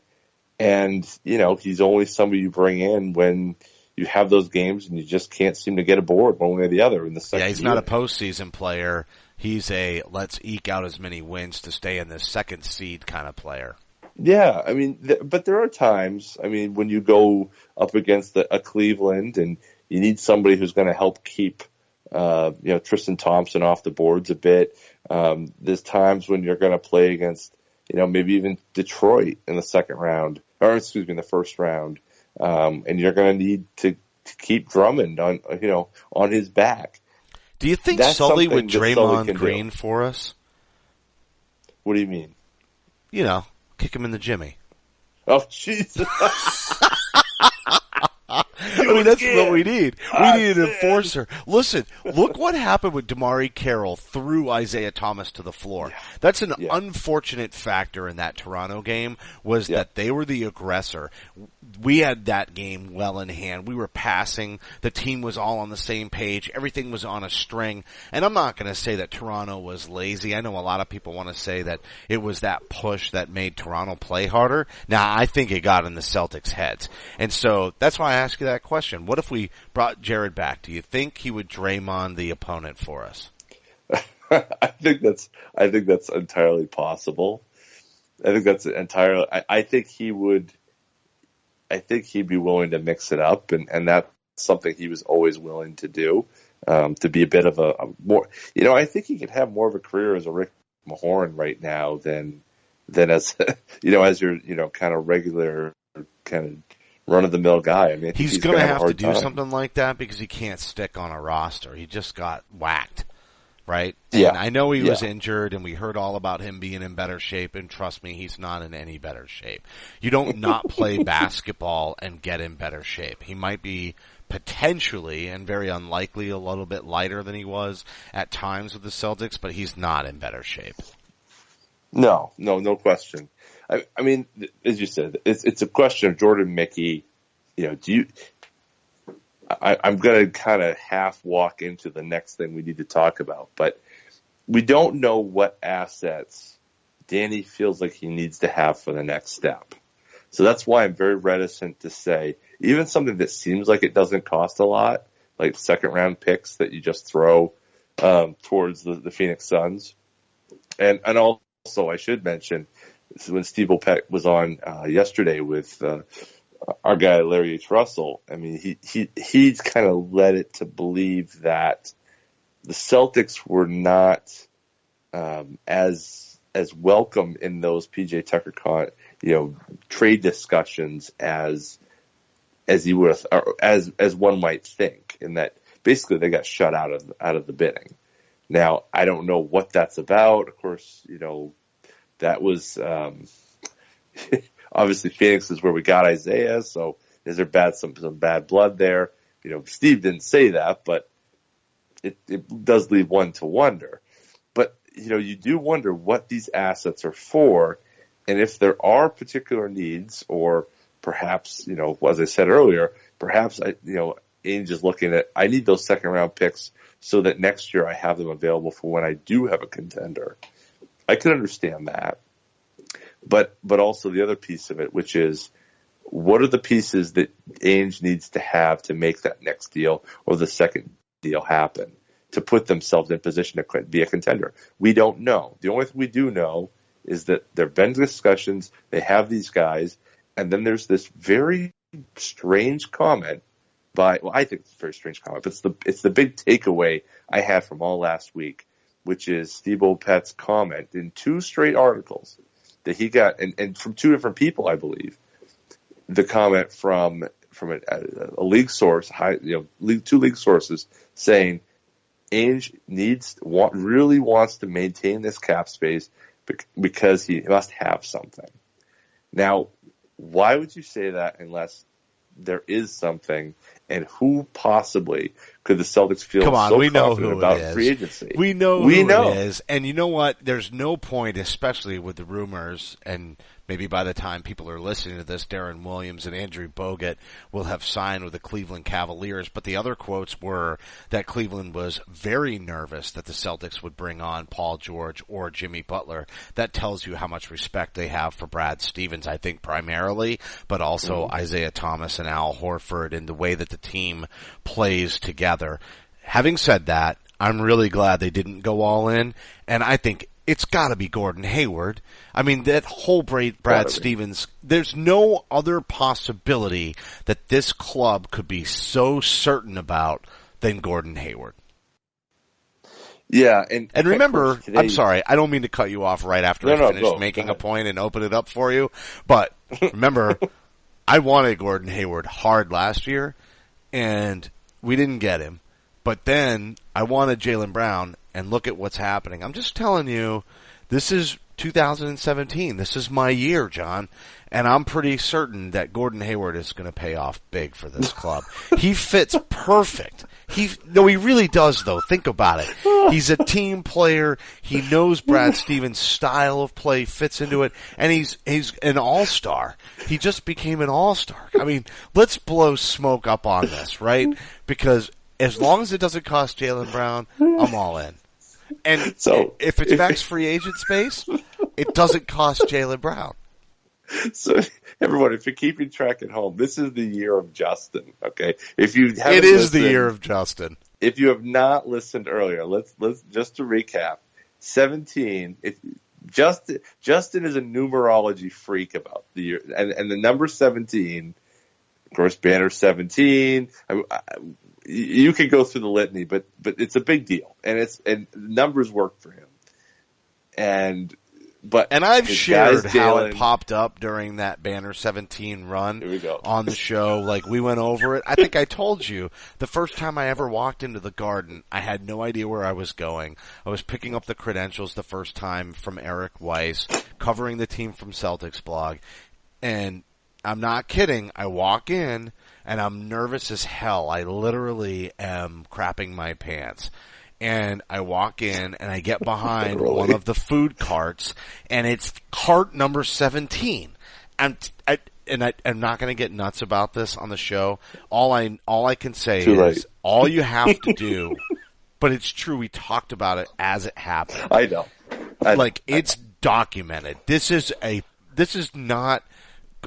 And, he's only somebody you bring in when you have those games and you just can't seem to get aboard one way or the other in the second year. He's not a postseason player. He's a let's eke out as many wins to stay in the second seed kind of player. Yeah, I mean, but there are times, when you go up against a Cleveland and you need somebody who's going to help keep Tristan Thompson off the boards a bit. There's times when you're going to play against, maybe even Detroit in the in the first round. And you're going to need to keep Drummond on his back. Do you think Sully would Draymond Green for us? What do you mean? Kick him in the Jimmy. Oh, Jesus. That's what we need. We need an enforcer. Listen, look what happened with Damari Carroll threw Isaiah Thomas to the floor. That's an unfortunate factor in that Toronto game, was that they were the aggressor. We had that game well in hand. We were passing. The team was all on the same page. Everything was on a string. And I'm not going to say that Toronto was lazy. I know a lot of people want to say that it was that push that made Toronto play harder. Now, I think it got in the Celtics' heads. And so that's why I ask you that question. What if we brought Jared back? Do you think he would Draymond the opponent for us? I think that's entirely possible. I think he would. I think he'd be willing to mix it up, and that's something he was always willing to do. To be a bit of a more, I think he could have more of a career as a Rick Mahorn right now than as as your kind of regular kind of run-of-the-mill guy. He's going to have to do something like that because he can't stick on a roster. He just got whacked. right? Yeah. And I know he was injured, and we heard all about him being in better shape, and trust me, he's not in any better shape. You don't not play basketball and get in better shape. He might be potentially, and very unlikely, a little bit lighter than he was at times with the Celtics, but he's not in better shape. No question. I mean, as you said, it's a question of Jordan Mickey. I'm going to kind of half walk into the next thing we need to talk about, but we don't know what assets Danny feels like he needs to have for the next step. So that's why I'm very reticent to say even something that seems like it doesn't cost a lot, like second round picks that you just throw towards the Phoenix Suns. And also I should mention, when Steve Opek was on yesterday with our guy Larry H. Russell, I mean, he's kind of led it to believe that the Celtics were not as welcome in those PJ Tucker trade discussions as he would have, or as one might think, in that basically they got shut out of the bidding. Now I don't know what that's about. Of course, that was obviously Phoenix is where we got Isaiah, so is there some bad blood there? Steve didn't say that, but it does leave one to wonder. But you do wonder what these assets are for, and if there are particular needs, or perhaps as I said earlier, perhaps Ainge is looking at, I need those second round picks so that next year I have them available for when I do have a contender. I could understand that. But also the other piece of it, which is, what are the pieces that Ainge needs to have to make that next deal or the second deal happen to put themselves in position to be a contender? We don't know. The only thing we do know is that there have been discussions, they have these guys, and then there's this very strange comment I think it's a very strange comment, but it's the big takeaway I had from all last week, which is Steve Opek's comment in 2 straight articles that he got, and from 2 different people, I believe. The comment from a league source, 2 league sources, saying Ainge really wants to maintain this cap space because he must have something. Now, why would you say that unless there is something? And who possibly could the Celtics feel we know confident who about it is. free agency? We know who it is. And you know what? There's no point, especially with the rumors, and maybe by the time people are listening to this, Darren Williams and Andrew Bogut will have signed with the Cleveland Cavaliers. But the other quotes were that Cleveland was very nervous that the Celtics would bring on Paul George or Jimmy Butler. That tells you how much respect they have for Brad Stevens, I think, primarily, but also Isaiah Thomas and Al Horford, and the way that the team plays together. Having said that, I'm really glad they didn't go all in, and I think it's got to be Gordon Hayward. I mean, that whole Brad Stevens, there's no other possibility that this club could be so certain about than Gordon Hayward. Yeah, and remember, I'm sorry, I don't mean to cut you off right after I finish making a point and open it up for you, but remember, I wanted Gordon Hayward hard last year, and we didn't get him. But then I wanted Jaylen Brown, and look at what's happening. I'm just telling you, this is 2017. This is my year, John, and I'm pretty certain that Gordon Hayward is going to pay off big for this club. He fits perfect. He really does, though. Think about it. He's a team player. He knows Brad Stevens' style of play fits into it, and he's an all-star. He just became an all-star. I mean, let's blow smoke up on this, right? Because as long as it doesn't cost Jaylen Brown, I'm all in. And so, if it's max free agent space, it doesn't cost Jaylen Brown. So, everyone, if you're keeping track at home, this is the year of Justin. Okay, if you haven't it is the year of Justin. If you have not listened earlier, let's just to recap. 17. Justin is a numerology freak about the year, and the number 17. Of course, banner 17. You could go through the litany, but it's a big deal, and numbers work for him. And And I've shared how it Jaylen, popped up during that Banner 17 run here we go. on the show. Like, we went over it. I think I told you the first time I ever walked into the Garden, I had no idea where I was going. I was picking up the credentials the first time from Eric Weiss, covering the team from Celtics blog. And I'm not kidding. I walk in and I'm nervous as hell. I literally am crapping my pants. And I walk in and I get behind one of the food carts, and it's cart number 17. I'm not going to get nuts about this on the show. All I can say is all you have to do, but it's true. We talked about it as it happened. I know. It's documented. This is not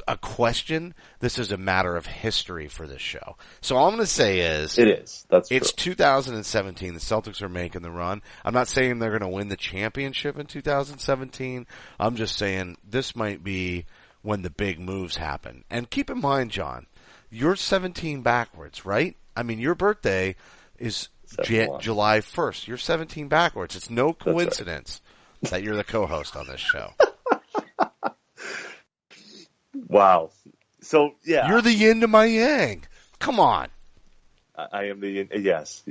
a question. This is a matter of history for this show. So all I'm going to say is it's 2017. The Celtics are making the run. I'm not saying they're going to win the championship in 2017. I'm just saying this might be when the big moves happen. And keep in mind, John, you're 17 backwards, right? I mean, your birthday is July 1st. You're 17 backwards. It's no coincidence that you're the co-host on this show. Wow. So, yeah. You're the yin to my yang. Come on. I am the yin. Yes,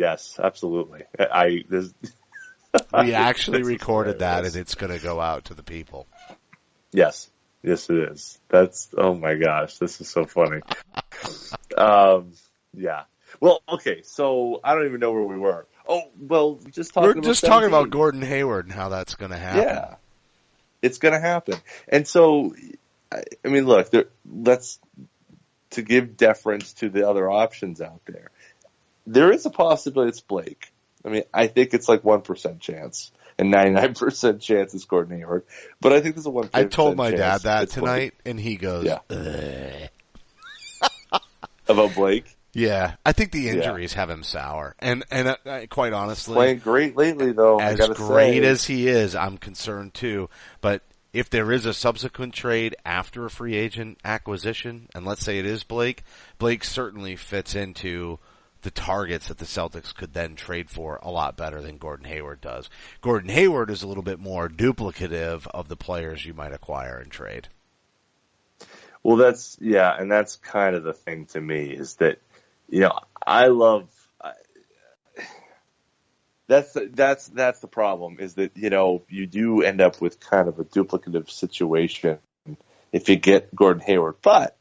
absolutely. We actually recorded that, and it's going to go out to the people. Yes, it is. Oh my gosh, this is so funny. Yeah. Well, okay, so I don't even know where we were. Oh, well, we're just talking about Gordon Hayward and how that's going to happen. Yeah. It's going to happen. And so, I mean, look, let's to give deference to the other options out there. There is a possibility it's Blake. I mean, I think it's like 1% chance, and 99% chance it's Gordon Hayward. But I think there's a 1% chance. I told my dad that tonight, and he goes, about Blake? Yeah, I think the injuries have him sour, and quite honestly, playing great lately though. As great as he is, I'm concerned too. But if there is a subsequent trade after a free agent acquisition, and let's say it is Blake certainly fits into the targets that the Celtics could then trade for a lot better than Gordon Hayward does. Gordon Hayward is a little bit more duplicative of the players you might acquire in trade. Well, and that's kind of the thing to me is that, that's the problem is that, you do end up with kind of a duplicative situation if you get Gordon Hayward. But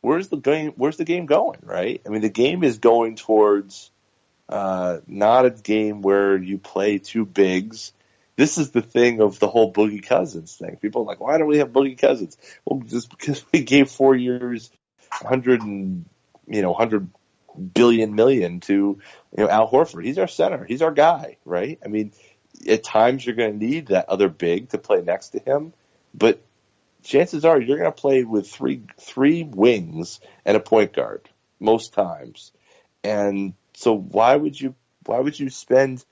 where's the game going, right? I mean, the game is going towards not a game where you play two bigs. This is the thing of the whole Boogie Cousins thing. People are like, why don't we have Boogie Cousins? Well, just because we gave 4 years, 100 billion million to, Al Horford. He's our center. He's our guy, right? I mean, at times you're going to need that other big to play next to him, but chances are you're going to play with three wings and a point guard most times. And so why would you spend,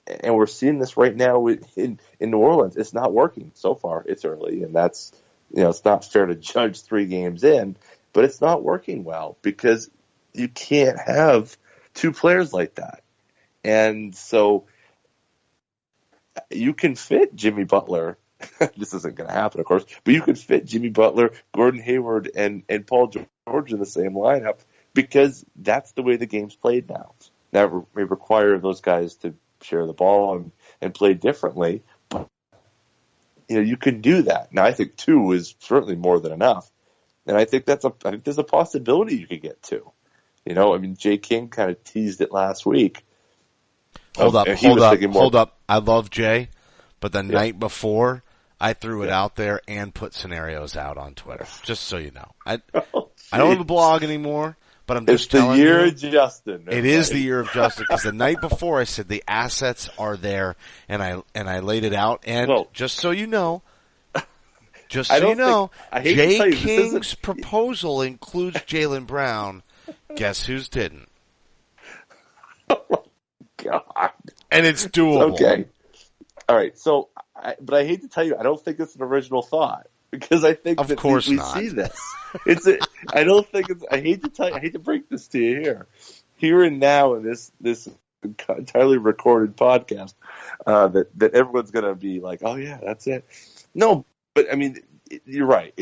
and we're seeing this right now in New Orleans, it's not working so far. It's early, and that's, it's not fair to judge 3 games in, but it's not working well because you can't have 2 players like that. And so you can fit Jimmy Butler. This isn't going to happen, of course, but you could fit Jimmy Butler, Gordon Hayward, and Paul George in the same lineup because that's the way the game's played now. That may require those guys to share the ball and play differently, but you can do that. Now, I think 2 is certainly more than enough, and I think there's a possibility you could get 2. I mean, Jay King kind of teased it last week. Hold up. I love Jay, but the night before, I threw it out there and put scenarios out on Twitter, just so you know. I don't have a blog anymore, but I'm just telling you. It's the year of Justin. It is the year of Justin, because the night before I said the assets are there, and I laid it out, and just so you know, Jay King's proposal includes Jaylen Brown. Guess who's didn't? Oh my God. And it's doable. Okay. All right. So, but I hate to tell you, I don't think it's an original thought because I think of course we not. see this. I don't think I hate to tell you, I hate to break this to you here and now in this entirely recorded podcast that everyone's going to be like, oh yeah, that's it. No, but I mean, you're right.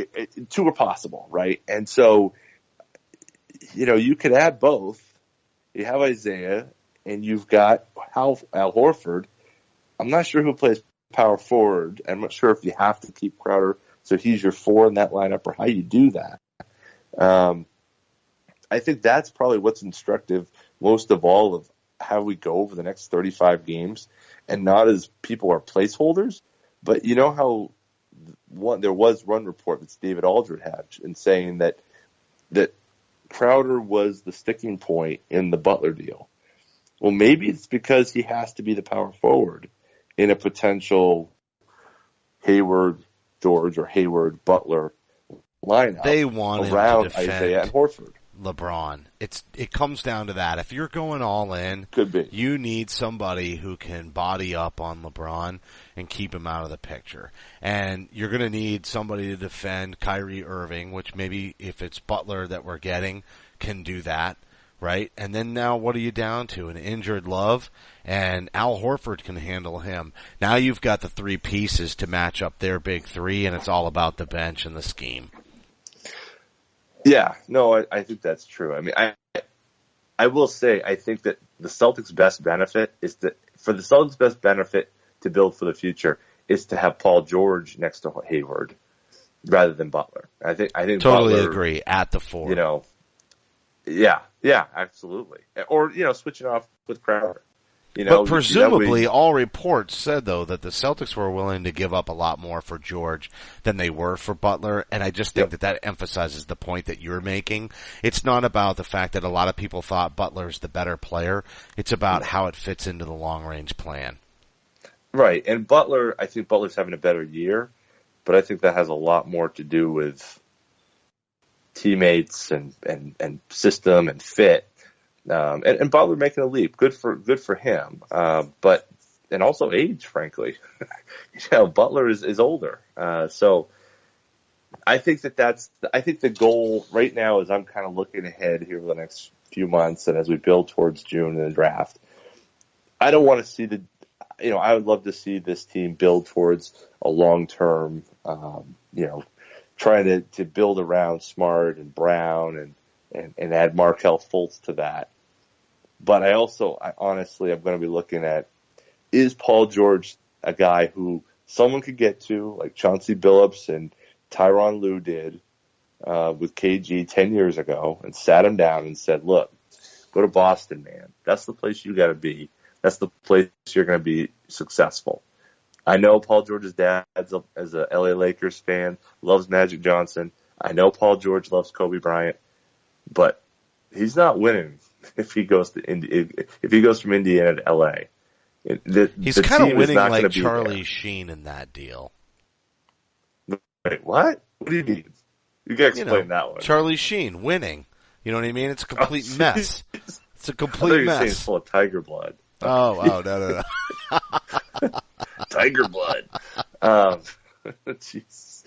Two are possible, right? And so, you could add both. You have Isaiah, and you've got Al Horford. I'm not sure who plays power forward. I'm not sure if you have to keep Crowder, so he's your 4 in that lineup, or how you do that. I think that's probably what's instructive most of all of how we go over the next 35 games, and not as people are placeholders, but you know how there was one report that David Aldridge had in saying that Crowder was the sticking point in the Butler deal. Well, maybe it's because he has to be the power forward in a potential Hayward, George, or Hayward, Butler lineup. They want around him to defend Isaiah and Horford. LeBron. It comes down to that. If you're going all in, Could be. You need somebody who can body up on LeBron and keep him out of the picture. And you're going to need somebody to defend Kyrie Irving, which maybe if it's Butler that we're getting, can do that, right? And then now what are you down to? An injured Love, and Al Horford can handle him. Now you've got the 3 pieces to match up their big 3, and it's all about the bench and the scheme. Yeah, no, I think that's true. I mean, I will say I think that the Celtics' best benefit is to build for the future is to have Paul George next to Hayward rather than Butler. I think totally Butler, agree at the 4. Yeah, absolutely. Or switching off with Crowder. But presumably, all reports said, though, that the Celtics were willing to give up a lot more for George than they were for Butler, and I just think that emphasizes the point that you're making. It's not about the fact that a lot of people thought Butler's the better player. It's about how it fits into the long-range plan. Right, and I think Butler's having a better year, but I think that has a lot more to do with teammates and system and fit. And Butler making a leap, good for him. But also age, frankly. Butler is older. So I think I think the goal right now is I'm kind of looking ahead here for the next few months, and as we build towards June and the draft, I don't want to see I would love to see this team build towards a long-term, trying to build around Smart and Brown and add Markelle Fultz to that. But I honestly, I'm going to be looking at, is Paul George a guy who someone could get to, like Chauncey Billups and Tyronn Lue did with KG 10 years ago, and sat him down and said, look, go to Boston, man. That's the place you got to be. That's the place you're going to be successful. I know Paul George's dad, as a LA Lakers fan, loves Magic Johnson. I know Paul George loves Kobe Bryant. But he's not winning if he goes to if he goes from Indiana to LA. He's kind of winning like Charlie Sheen in that deal. Wait, what? What do you mean? You gotta explain that one. Charlie Sheen winning. You know what I mean? It's a complete mess. It's a complete mess. It's full of tiger blood. Oh, no. Tiger blood. Jeez.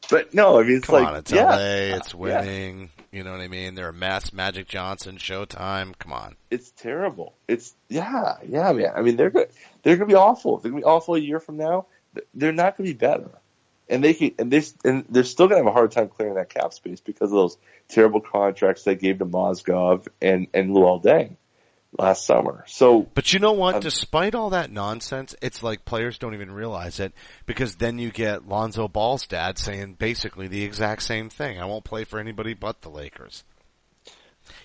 But no, I mean, it's Come on, it's LA, it's winning. You know what I mean? They're a mess. Magic Johnson, Showtime. Come on. It's terrible. It's man. I mean, they're gonna be awful. They're gonna be awful a year from now. They're not gonna be better. And they're still gonna have a hard time clearing that cap space because of those terrible contracts they gave to Mozgov and Luol Deng last summer. So, but you know what? Despite all that nonsense, it's like players don't even realize it, because then you get Lonzo Ball's dad saying basically the exact same thing. I won't play for anybody but the Lakers.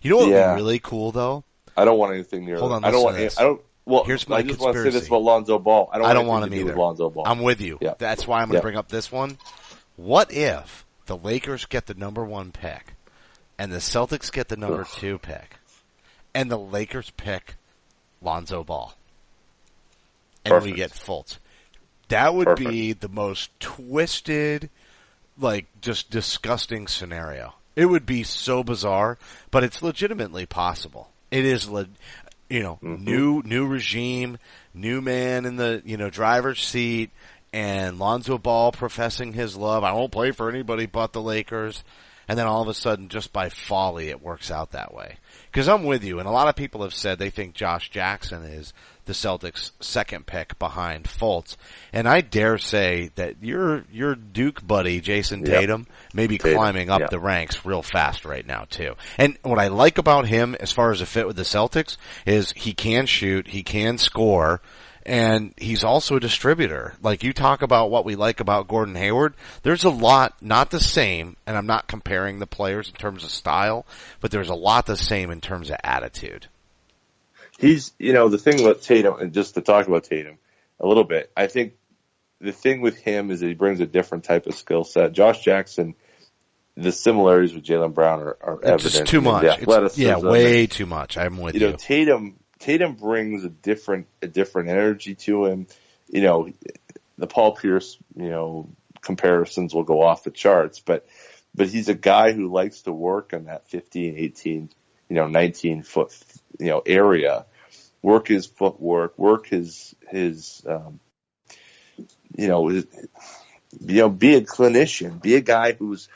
You know what would be really cool though? I don't want anything near. Hold on, I don't want. This. I don't. Well, here's my I just conspiracy. want to say this about Lonzo Ball. I don't want him either. Lonzo Ball. I'm with you. Yep. That's why I'm going to bring up this one. What if the Lakers get the number 1 pick, and the Celtics get the number 2 pick, and the Lakers pick Lonzo Ball, and we get Fultz? That would be the most twisted, like, just disgusting scenario. It would be so bizarre, but it's legitimately possible. It is, new regime, new man in the, driver's seat, and Lonzo Ball professing his love. I won't play for anybody but the Lakers. and then all of a sudden, just by folly, it works out that way. Because I'm with you, and a lot of people have said they think Josh Jackson is the Celtics' second pick behind Fultz, and I dare say that your Duke buddy Jason Tatum may be climbing up the ranks real fast right now too. And what I like about him as far as a fit with the Celtics is he can shoot, he can score, and he's also a distributor. Like you talk about what we like about Gordon Hayward, there's a lot, not the same, and I'm not comparing the players in terms of style, but there's a lot the same in terms of attitude. He's, the thing with Tatum, and just to talk about Tatum a little bit, I think the thing with him is that he brings a different type of skill set. Josh Jackson, the similarities with Jaylen Brown are evident. It's just too much. Way too much. I'm with you. Tatum brings a different energy to him. The Paul Pierce, comparisons will go off the charts, but he's a guy who likes to work on that 15, 18, 19 foot, area, work his footwork, work his be a clinician, be a guy who's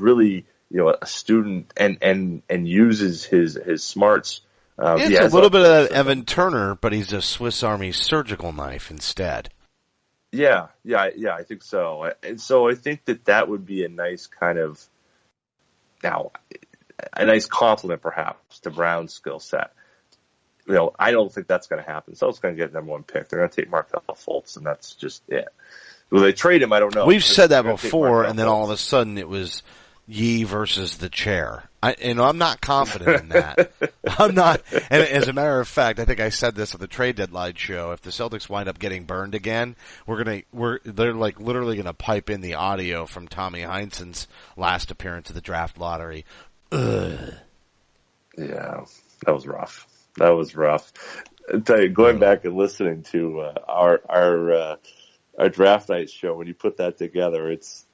really, a student and uses his smarts. It's a little bit of that Evan Turner, but he's a Swiss Army surgical knife instead. Yeah, I think so. And so I think that would be a nice kind of, a nice compliment perhaps to Brown's skill set. I don't think that's going to happen. So it's going to get number one pick. They're going to take Markelle Fultz, and that's just it. Will they trade him? I don't know. We've said that before, and then all of a sudden it was Yee versus the chair. I'm not confident in that. I'm not. And as a matter of fact, I think I said this at the trade deadline show. If the Celtics wind up getting burned again, they're like literally going to pipe in the audio from Tommy Heinsohn's last appearance of the draft lottery. Ugh. Yeah, that was rough. I tell you, going back and listening to our draft night show, when you put that together, it's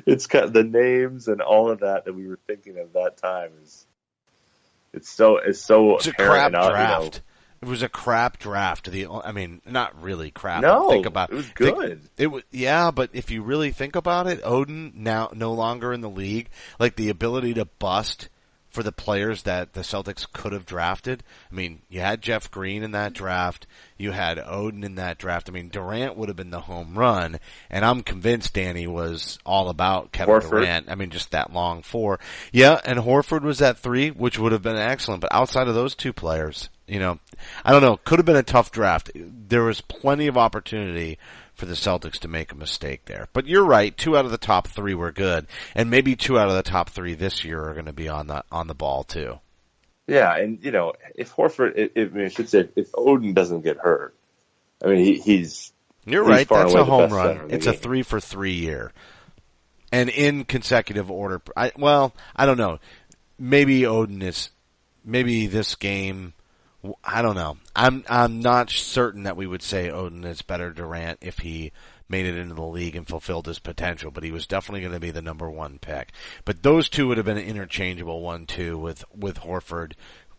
it's kind of the names and all of that we were thinking of that time it's a crap draft. It was a crap draft. Not really crap. No, think about it was good. But if you really think about it, Oden now no longer in the league. Like the ability to bust for the players that the Celtics could have drafted. You had Jeff Green in that draft. You had Oden in that draft. Durant would have been the home run, and I'm convinced Danny was all about Kevin Horford. Durant. Just that long four. Yeah, and Horford was at 3, which would have been excellent. But outside of those two players, I don't know. Could have been a tough draft. There was plenty of opportunity for the Celtics to make a mistake there. But you're right, 2 out of the top 3 were good, and maybe 2 out of the top 3 this year are going to be on the ball too. Yeah, and if Horford, if Oden doesn't get hurt, he's. You're right. That's a home run. It's a 3 for 3 year, and in consecutive order. I don't know. Maybe Oden is. Maybe this game. I don't know. I'm not certain that we would say Oden is better Durant if he made it into the league and fulfilled his potential, but he was definitely going to be the number 1 pick. But those two would have been an interchangeable 1-2 with Horford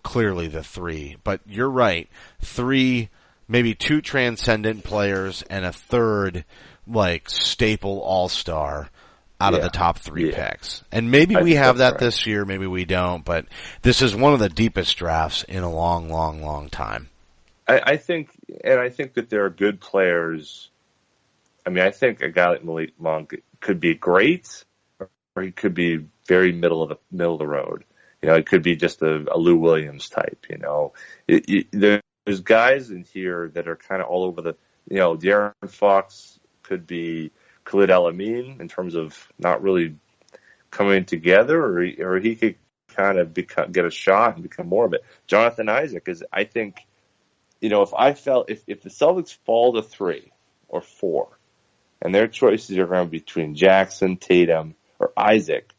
clearly the 3. But you're right. 3, maybe 2 transcendent players and a third staple all-star out of the top 3 picks. And maybe we have that this year, maybe we don't, but this is one of the deepest drafts in a long, long, long time. I think that there are good players. I think a guy like Malik Monk could be great, or he could be very middle of the road. It could be just a Lou Williams type. There's guys in here that are kind of all over the. De'Aaron Fox could be Khalid El-Amin in terms of not really coming together, or he could kind of get a shot and become more of it. Jonathan Isaac is, I think, if the Celtics fall to 3 or 4, and their choices are going between Jackson, Tatum, or Isaac,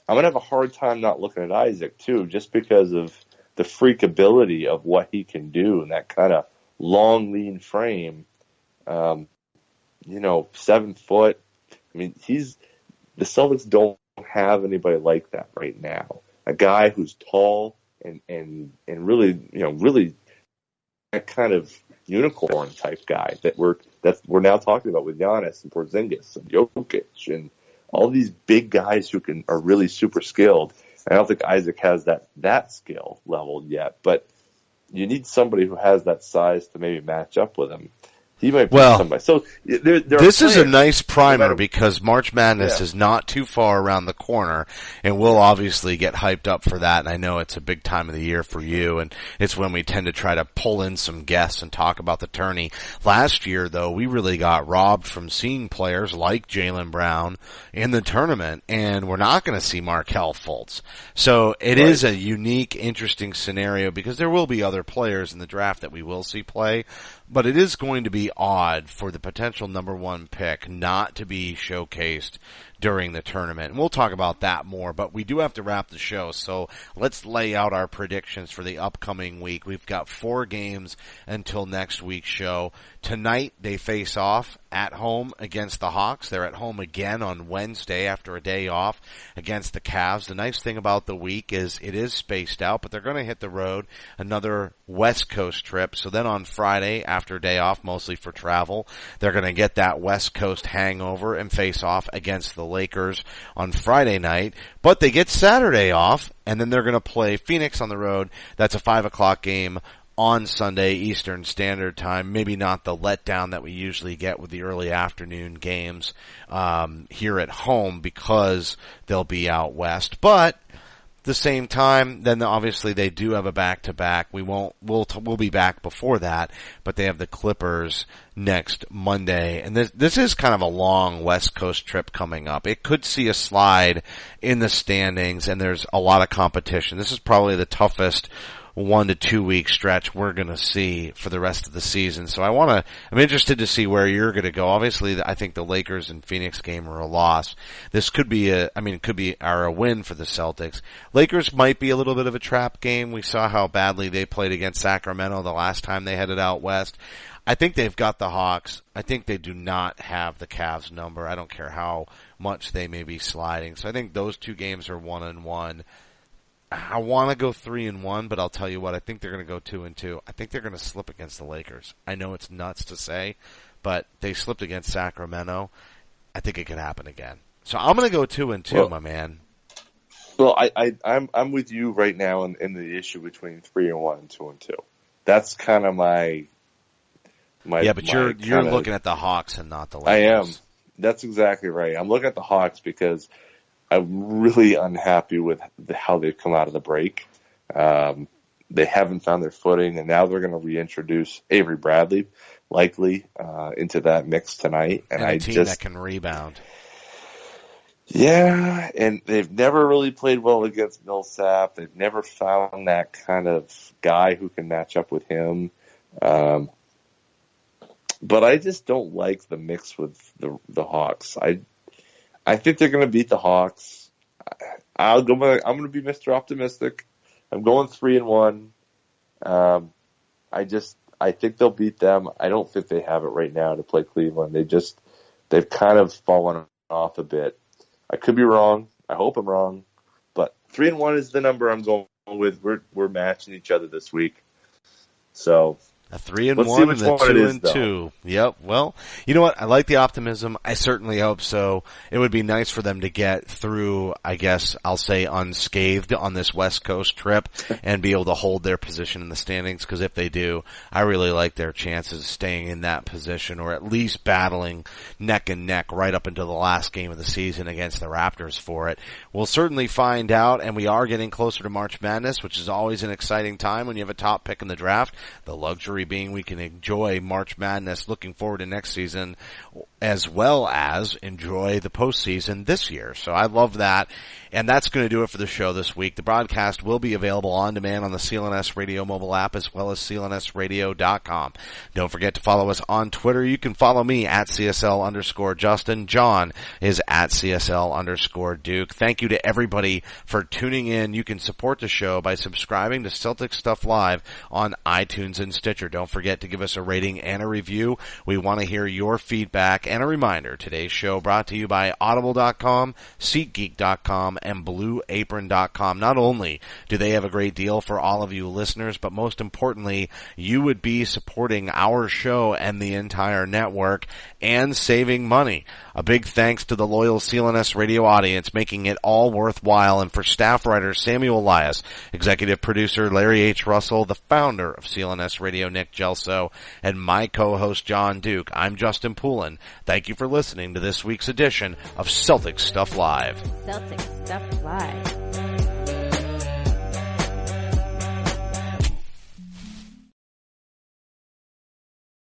I'm going to have a hard time not looking at Isaac too, just because of the freak ability of what he can do in that kind of long, lean frame. 7 foot. The Celtics don't have anybody like that right now. A guy who's tall and really, really that kind of unicorn type guy that we're now talking about with Giannis and Porzingis and Jokic and all these big guys who are really super skilled. I don't think Isaac has that skill level yet, but you need somebody who has that size to maybe match up with him. He might be somebody. So this is a nice primer because March Madness is not too far around the corner, and we'll obviously get hyped up for that. And I know it's a big time of the year for you, and it's when we tend to try to pull in some guests and talk about the tourney. Last year, though, we really got robbed from seeing players like Jaylen Brown in the tournament, and we're not going to see Markelle Fultz. So it is a unique, interesting scenario because there will be other players in the draft that we will see play. But it is going to be odd for the potential number one pick not to be showcased during the tournament. And we'll talk about that more, but we do have to wrap the show. So let's lay out our predictions for the upcoming week. We've got 4 games until next week's show. Tonight they face off at home against the Hawks. They're at home again on Wednesday after a day off against the Cavs. The nice thing about the week is it is spaced out, but they're going to hit the road, another West Coast trip. So then on Friday, after a day off, mostly for travel, they're going to get that West Coast hangover and face off against the Lakers on Friday night. But they get Saturday off, and then they're going to play Phoenix on the road. That's a 5 o'clock game on Sunday Eastern Standard Time. Maybe not the letdown that we usually get with the early afternoon games here at home because they'll be out west. But at the same time, then obviously they do have a back-to-back. We'll be back before that, but they have the Clippers next Monday. And this is kind of a long West Coast trip coming up. It could see a slide in the standings, and there's a lot of competition. This is probably the toughest 1 to 2 week stretch we're going to see for the rest of the season. So I'm interested to see where you're going to go. Obviously, I think the Lakers and Phoenix game are a loss. This could be a win for the Celtics. Lakers might be a little bit of a trap game. We saw how badly they played against Sacramento the last time they headed out west. I think they've got the Hawks. I think they do not have the Cavs number. I don't care how much they may be sliding. So I think those 2 games are 1-1. I want to go 3-1, but I'll tell you what, I think they're going to go 2-2. I think they're going to slip against the Lakers. I know it's nuts to say, but they slipped against Sacramento. I think it could happen again. So I'm going to go 2-2, my man. Well, I'm with you right now in the issue between 3-1 and 2-2. That's kind of my yeah, but you're looking at the Hawks and not the Lakers. I am. That's exactly right. I'm looking at the Hawks because I'm really unhappy with how they've come out of the break. They haven't found their footing, and now they're going to reintroduce Avery Bradley, likely, into that mix tonight. And a team that can rebound. Yeah, and they've never really played well against Millsap. They've never found that kind of guy who can match up with him. But I just don't like the mix with the Hawks. I think they're going to beat the Hawks. I'm going to be Mr. Optimistic. I'm going 3-1. I think they'll beat them. I don't think they have it right now to play Cleveland. They've kind of fallen off a bit. I could be wrong. I hope I'm wrong. But 3-1 is the number I'm going with. We're matching each other this week. So a 3-1 and a 2-2. Yep. Well, you know what? I like the optimism. I certainly hope so. It would be nice for them to get through, I guess I'll say, unscathed on this West Coast trip and be able to hold their position in the standings, because if they do, I really like their chances of staying in that position, or at least battling neck and neck right up until the last game of the season against the Raptors for it. We'll certainly find out, and we are getting closer to March Madness, which is always an exciting time when you have a top pick in the draft. The luxury being we can enjoy March Madness, looking forward to next season, as well as enjoy the postseason this year. So I love that. And that's going to do it for the show this week. The broadcast will be available on demand on the CLNS Radio mobile app, as well as clnsradio.com. Don't forget to follow us on Twitter. You can follow me at CSL_Justin. John is at CSL_Duke. Thank you to everybody for tuning in. You can support the show by subscribing to Celtics Stuff Live on iTunes and Stitcher. Don't forget to give us a rating and a review. We want to hear your feedback. And a reminder, today's show brought to you by Audible.com, SeatGeek.com, and BlueApron.com. Not only do they have a great deal for all of you listeners, but most importantly, you would be supporting our show and the entire network and saving money. A big thanks to the loyal CLNS radio audience, making it all worthwhile, and for staff writer Samuel Elias, executive producer Larry H. Russell, the founder of CLNS Radio Nick Gelso, and my co-host John Duke. I'm Justin Poulin. Thank you for listening to this week's edition of Celtics Stuff Live. Celtics Stuff Live.